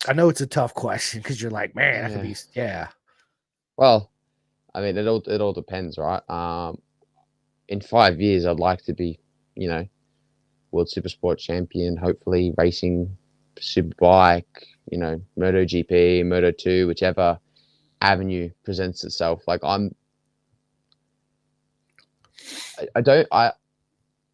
I know it's a tough question because you're like, man, I could be, yeah. Well, I mean, it all depends, right? In 5 years, I'd like to be, World Supersport champion, hopefully racing Superbike, MotoGP, Moto2, whichever avenue presents itself. Like, I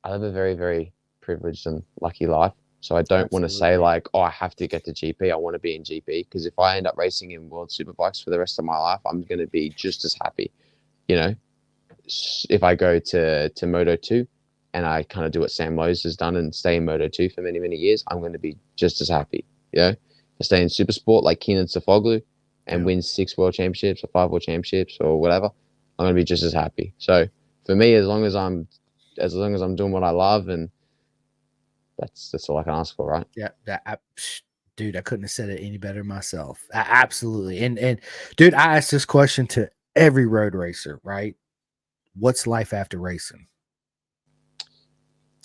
live a very, very privileged and lucky life. So I don't want to say Absolutely. like, oh, I have to get to GP. I want to be in GP, because if I end up racing in World Superbikes for the rest of my life, I'm going to be just as happy. If I go to Moto2 and I kind of do what Sam Lowe's has done and stay in Moto2 for many, many years, I'm going to be just as happy. If I stay in Supersport like Kenan Sofoglu and win 6 world championships or 5 world championships or whatever, I'm going to be just as happy. So for me, as long as I'm doing what I love, and that's all I can ask for, right? Yeah, dude, I couldn't have said it any better myself. Absolutely. And dude, I asked this question to every road racer, right? What's life after racing?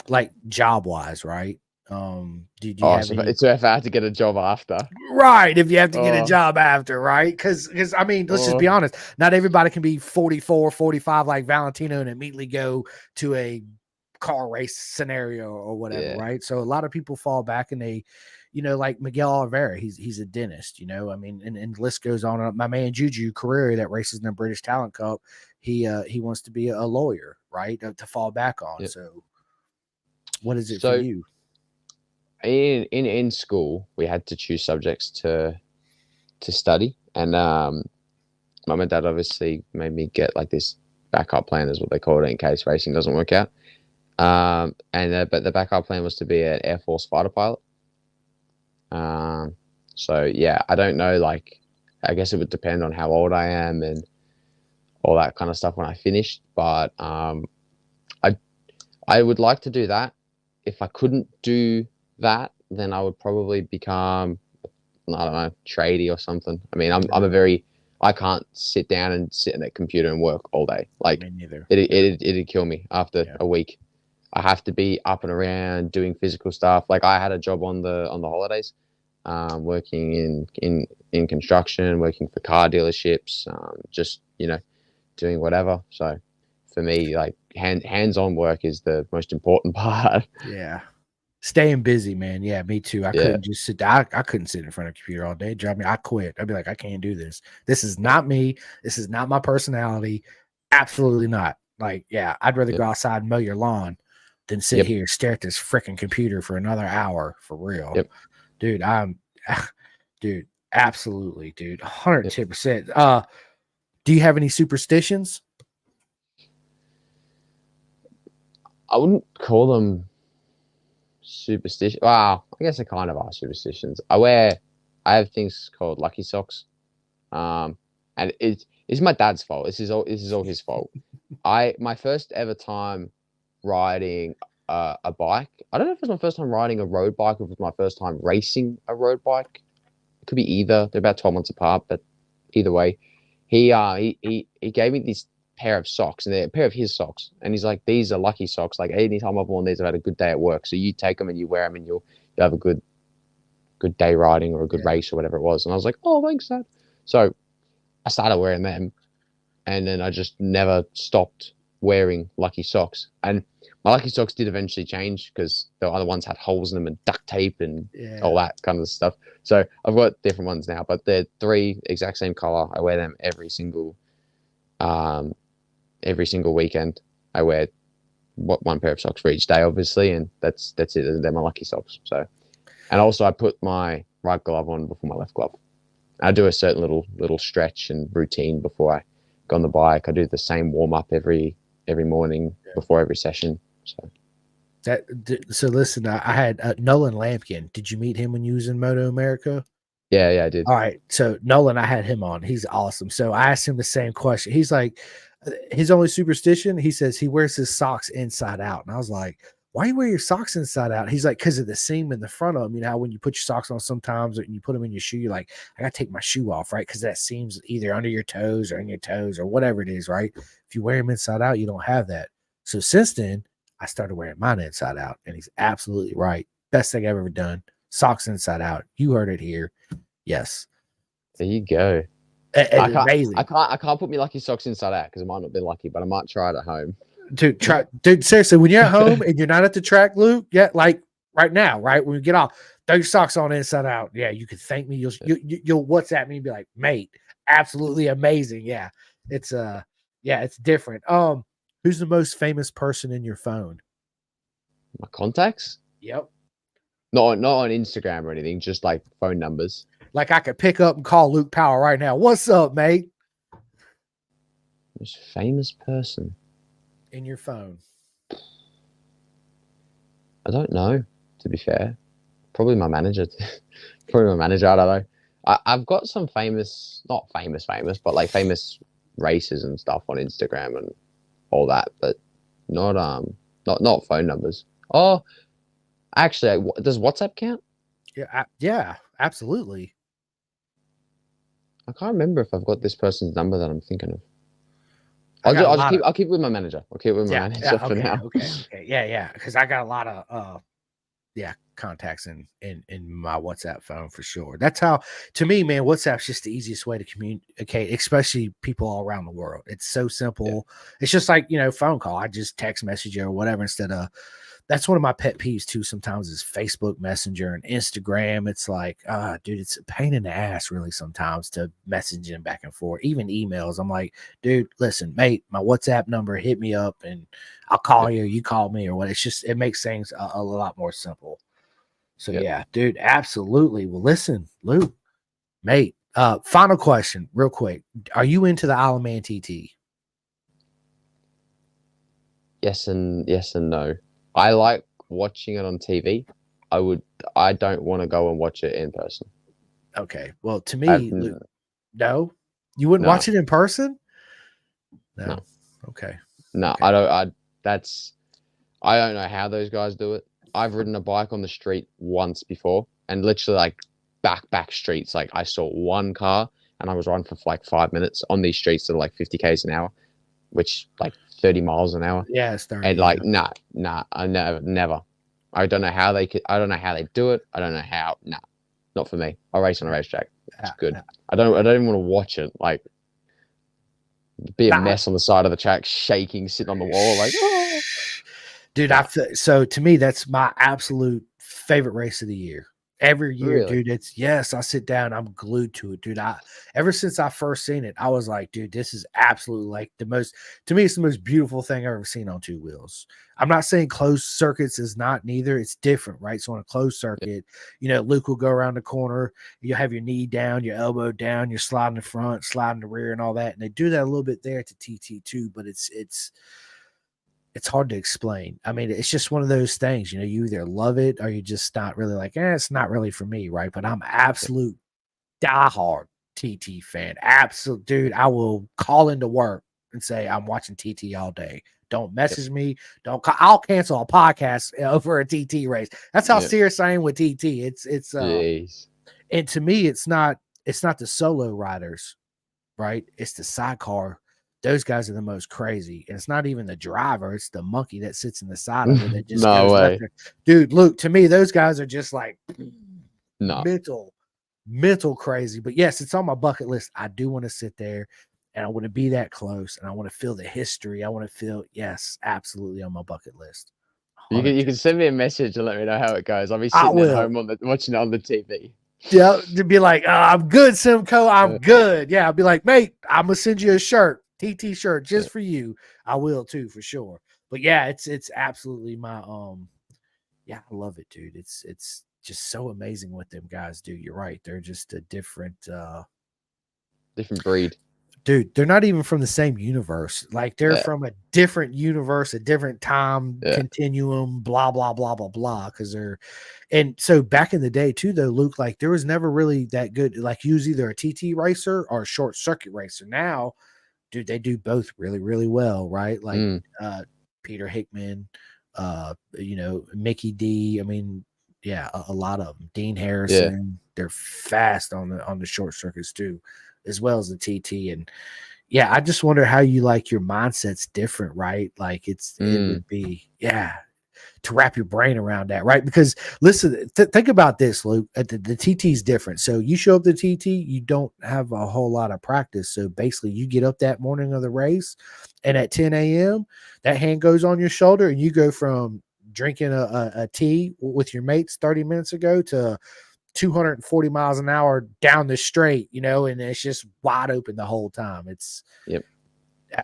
Like job wise, right? Did you have any? So if I had to get a job after, Right, if you have to get a Oh. job after, right? Because I mean, let's just be honest, not everybody can be 44, 45 like Valentino and immediately go to a car race scenario or whatever, Yeah. right? So a lot of people fall back and they, like Miguel Oliveira, he's a dentist, I mean, and the list goes on. My man Juju Carrera that races in the British Talent Cup, he wants to be a lawyer, right? To fall back on. Yep. So what is it So- for you? in school, we had to choose subjects to study, and mum and dad obviously made me get like this backup plan, is what they call it, in case racing doesn't work out. But the backup plan was to be an Air Force fighter pilot. So yeah, I don't know. Like, I guess it would depend on how old I am, and all that kind of stuff when I finished. But I would like to do that. If I couldn't do that, then I would probably become, I don't know, tradie or something. I mean, I can't sit down and sit in a computer and work all day. Like Me neither. it'd kill me after Yeah. a week. I have to be up and around doing physical stuff. Like I had a job on the holidays, working in construction, working for car dealerships, just doing whatever. So for me, like hands-on work is the most important part. Yeah. Staying busy, man. Yeah, me too. I Yeah. couldn't just sit down. I couldn't sit in front of a computer all day. It'd drive me. I quit. I'd be like, I can't do this. This is not me. This is not my personality. Absolutely not. Like, yeah, I'd rather Yep. go outside and mow your lawn than sit Yep. here, stare at this freaking computer for another hour for real. Yep. Dude, dude, absolutely, dude. 110%. Do you have any superstitions? I wouldn't call them superstition. Wow, I guess I kind of are superstitions. I have things called lucky socks, and it's my dad's fault. This is all his fault. My first ever time riding a bike. I don't know if it was my first time riding a road bike or if it was my first time racing a road bike. It could be either. They're about 12 months apart, but either way, he gave me this pair of socks, and they're a pair of his socks, and he's like, these are lucky socks. Like anytime I've worn these, I've had a good day at work. So you take them and you wear them, and you'll have a good day riding or a good race or whatever it was. And I was like, oh, thanks, Dad. So I started wearing them, and then I just never stopped wearing lucky socks. And my lucky socks did eventually change because the other ones had holes in them and duct tape and all that kind of stuff. So I've got different ones now, but they're 3 exact same color. I wear them every single weekend. I wear one pair of socks for each day, obviously, and that's it. They're my lucky socks. So, and also I put my right glove on before my left glove. I do a certain little stretch and routine before I go on the bike. I do the same warm up every morning before every session. So listen, I had Nolan Lampkin. Did you meet him when you was in Moto America? Yeah, I did. All right. So Nolan, I had him on. He's awesome. So I asked him the same question. He's like, his only superstition, he says he wears his socks inside out. And I was like, why you wear your socks inside out? He's like, because of the seam in the front of them. You know how when you put your socks on sometimes and you put them in your shoe, you're like, I got to take my shoe off, right? Because that seam's either under your toes or in your toes or whatever it is, right? If you wear them inside out, you don't have that. So since then, I started wearing mine inside out. And he's absolutely right. Best thing I've ever done. Socks inside out. You heard it here. Yes. There you go. Amazing. I can't put my lucky socks inside out because I might not be lucky, but I might try it at home. Dude, seriously, when you're at home and you're not at the track, Luke, yeah, like right now, right? When we get off, throw your socks on inside out. Yeah, you can thank me. You'll WhatsApp me and be like, mate, absolutely amazing. Yeah. It's different. Who's the most famous person in your phone? My contacts? Yep. Not on Instagram or anything, just like phone numbers. Like I could pick up and call Luke Powell right now. What's up, mate? Most famous person in your phone. I don't know, to be fair. Probably my manager. Probably my manager. I don't know. I've got some famous, not famous, but like famous races and stuff on Instagram and all that, but not phone numbers. Oh, actually, does WhatsApp count? Yeah, absolutely. I can't remember if I've got this person's number that I'm thinking of. I'll keep it with my manager. I'll keep it with my manager for now. Okay. Yeah. Because I got a lot of contacts in my WhatsApp phone for sure. That's how, to me, man, WhatsApp's just the easiest way to communicate, especially people all around the world. It's so simple. Yeah. It's just like, phone call. I just text message you or whatever instead of. That's one of my pet peeves too. Sometimes is Facebook Messenger and Instagram. It's like, dude, it's a pain in the ass really sometimes to message them back and forth. Even emails. I'm like, dude, listen, mate, my WhatsApp number, hit me up and I'll call you. You call me or what. It's just, it makes things a lot more simple. So yeah, dude, absolutely. Well, listen, Luke, mate, final question real quick. Are you into the Isle of Man TT? Yes and no. I like watching it on TV. I don't want to go and watch it in person. Okay. Well, to me, Luke, no, you wouldn't watch it in person. No. No. Okay. No, Okay. I don't know how those guys do it. I've ridden a bike on the street once before, and literally like back streets. Like I saw one car, and I was riding for like 5 minutes on these streets that are like 50 k's an hour, which like 30 miles an hour. Yeah, it's 30. And like, nah, I never. I don't know how they could. I don't know how they do it. I don't know how. Nah, not for me. I race on a racetrack. It's good. I don't even want to watch it. Like, be a mess on the side of the track, shaking, sitting on the wall, like. Oh. Dude, so to me, that's my absolute favorite race of the year. Every year, Really? dude, I sit down, I'm glued to it, dude. Ever since I first seen it, I was like, dude, this is absolutely like to me, it's the most beautiful thing I've ever seen on two wheels. I'm not saying closed circuits is not neither. It's different, right? So on a closed circuit, Luke will go around the corner, you have your knee down, your elbow down, you're sliding the front, sliding the rear, and all that. And they do that a little bit there at the TT too, but it's hard to explain. I mean, it's just one of those things, you either love it or you just not really like, it's not really for me, right? But I'm absolute diehard TT fan. Absolute, dude. I will call into work and say I'm watching TT all day. Don't message me. I'll cancel a podcast over a TT race. That's how serious I am with TT. It's and to me, it's not the solo riders, right? It's the sidecar. Those guys are the most crazy. And it's not even the driver, it's the monkey that sits in the side of it that just No goes way. left there. Dude, Luke, to me, those guys are just like mental crazy. But yes, it's on my bucket list. I do want to sit there and I want to be that close and I want to feel the history. I want to feel, yes, absolutely on my bucket list. You can send me a message and let me know how it goes. I'll be I sitting at will. home watching it on the TV. Yeah, to be like, I'm good, Simcoe. I'm good. Yeah, I'll be like, mate, I'm gonna send you a shirt, TT shirt, just for you. I will too, for sure. But yeah, it's absolutely my yeah, I love it, dude. It's just so amazing what them guys do. You're right. They're just a different breed. Dude, they're not even from the same universe. Like they're from a different universe, a different time continuum, blah, blah, blah, blah, blah. And so back in the day too, though, Luke, like there was never really that good. Like you was either a TT racer or a short circuit racer. Now, dude, they do both really, really well, right? Like Peter Hickman, Mickey D. I mean, yeah, a lot of them. Dean Harrison, they're fast on the short circuits too, as well as the TT. And yeah, I just wonder how you like your mindset's different, right? Like it would be, to wrap your brain around that, right? Because listen, think about this, Luke. The TT is different. So you show up to TT, you don't have a whole lot of practice. So basically, you get up that morning of the race, and at 10 a.m., that hand goes on your shoulder, and you go from drinking a tea with your mates 30 minutes ago to 240 miles an hour down the straight, and it's just wide open the whole time.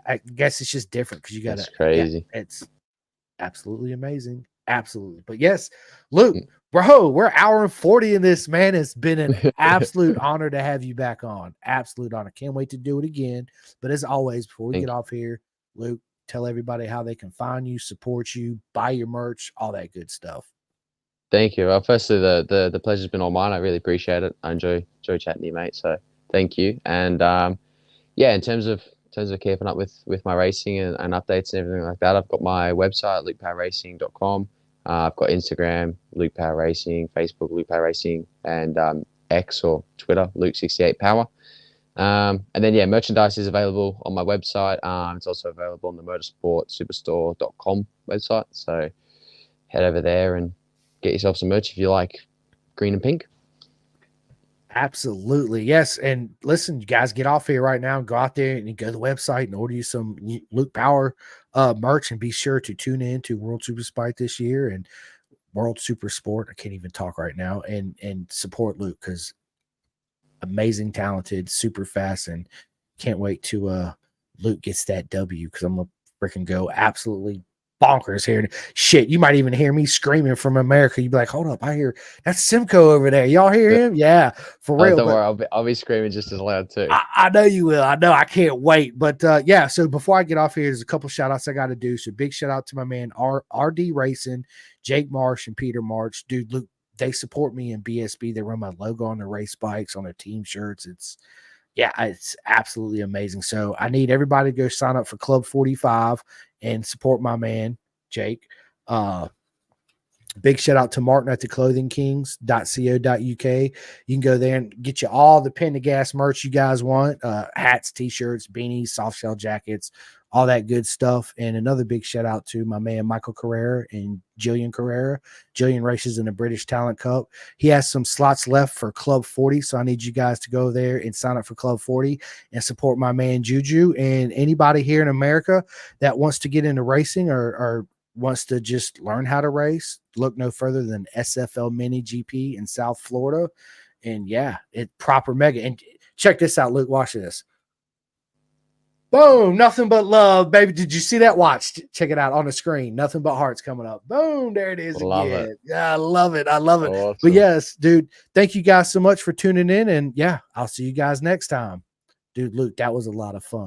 I guess it's just different because you got to. Crazy. Yeah, it's absolutely amazing. Absolutely. But yes, Luke, bro, we're an hour and 40 in this, man. It's been an absolute honor to have you back on. Absolute honor. Can't wait to do it again. But as always, before we get off here, Luke, tell everybody how they can find you, support you, buy your merch, all that good stuff. Thank you. Well, firstly, the pleasure's been all mine. I really appreciate it. I enjoy chatting to you, mate. So thank you. And in terms of keeping up with my racing and updates and everything like that, I've got my website, lukepowerracing.com. I've got Instagram, Luke Power Racing, Facebook, Luke Power Racing, and X or Twitter, Luke68Power. And then, merchandise is available on my website. It's also available on the motorsportsuperstore.com website. So head over there and get yourself some merch if you like green and pink. Absolutely. Yes. And listen, you guys get off here right now and go out there and you go to the website and order you some Luke Power merch, and be sure to tune in to World Super Spike this year and World Super Sport. I can't even talk right now, and support Luke, because amazing, talented, super fast, and can't wait to Luke gets that W, because I'm gonna freaking go absolutely bonkers here. Shit, you might even hear me screaming from America. You'd be like, hold up, I hear that's Simcoe over there. Y'all hear him? Yeah, for real. Don't worry, I'll be screaming just as loud too. I know you will. I know. I can't wait. But so before I get off here, there's a couple shout outs I got to do. So big shout out to my man RD Racing, Jake Marsh and Peter March. Dude, Luke, they support me in BSB. They run my logo on their race bikes, on their team shirts. yeah, it's absolutely amazing. So I need everybody to go sign up for Club 45 and support my man, Jake. Big shout out to Martin at the clothingkings.co.uk. You can go there and get you all the Pendergast merch you guys want, hats, t-shirts, beanies, soft shell jackets, all that good stuff. And another big shout out to my man Michael Carrera and Jillian Carrera. Jillian races in the British Talent Cup. He has some slots left for Club 40, so I need you guys to go there and sign up for Club 40 and support my man Juju. And anybody here in America that wants to get into racing or wants to just learn how to race, look no further than SFL Mini GP in South Florida. And yeah, it proper mega. And check this out, Luke. Watch this. Boom, nothing but love, baby. Did you see that? Watch, check it out on the screen. Nothing but hearts coming up. Boom, there it is Love again. it. Yeah, I love it. I love it. Awesome. But yes, dude, thank you guys so much for tuning in. And yeah, I'll see you guys next time. Dude, Luke, that was a lot of fun.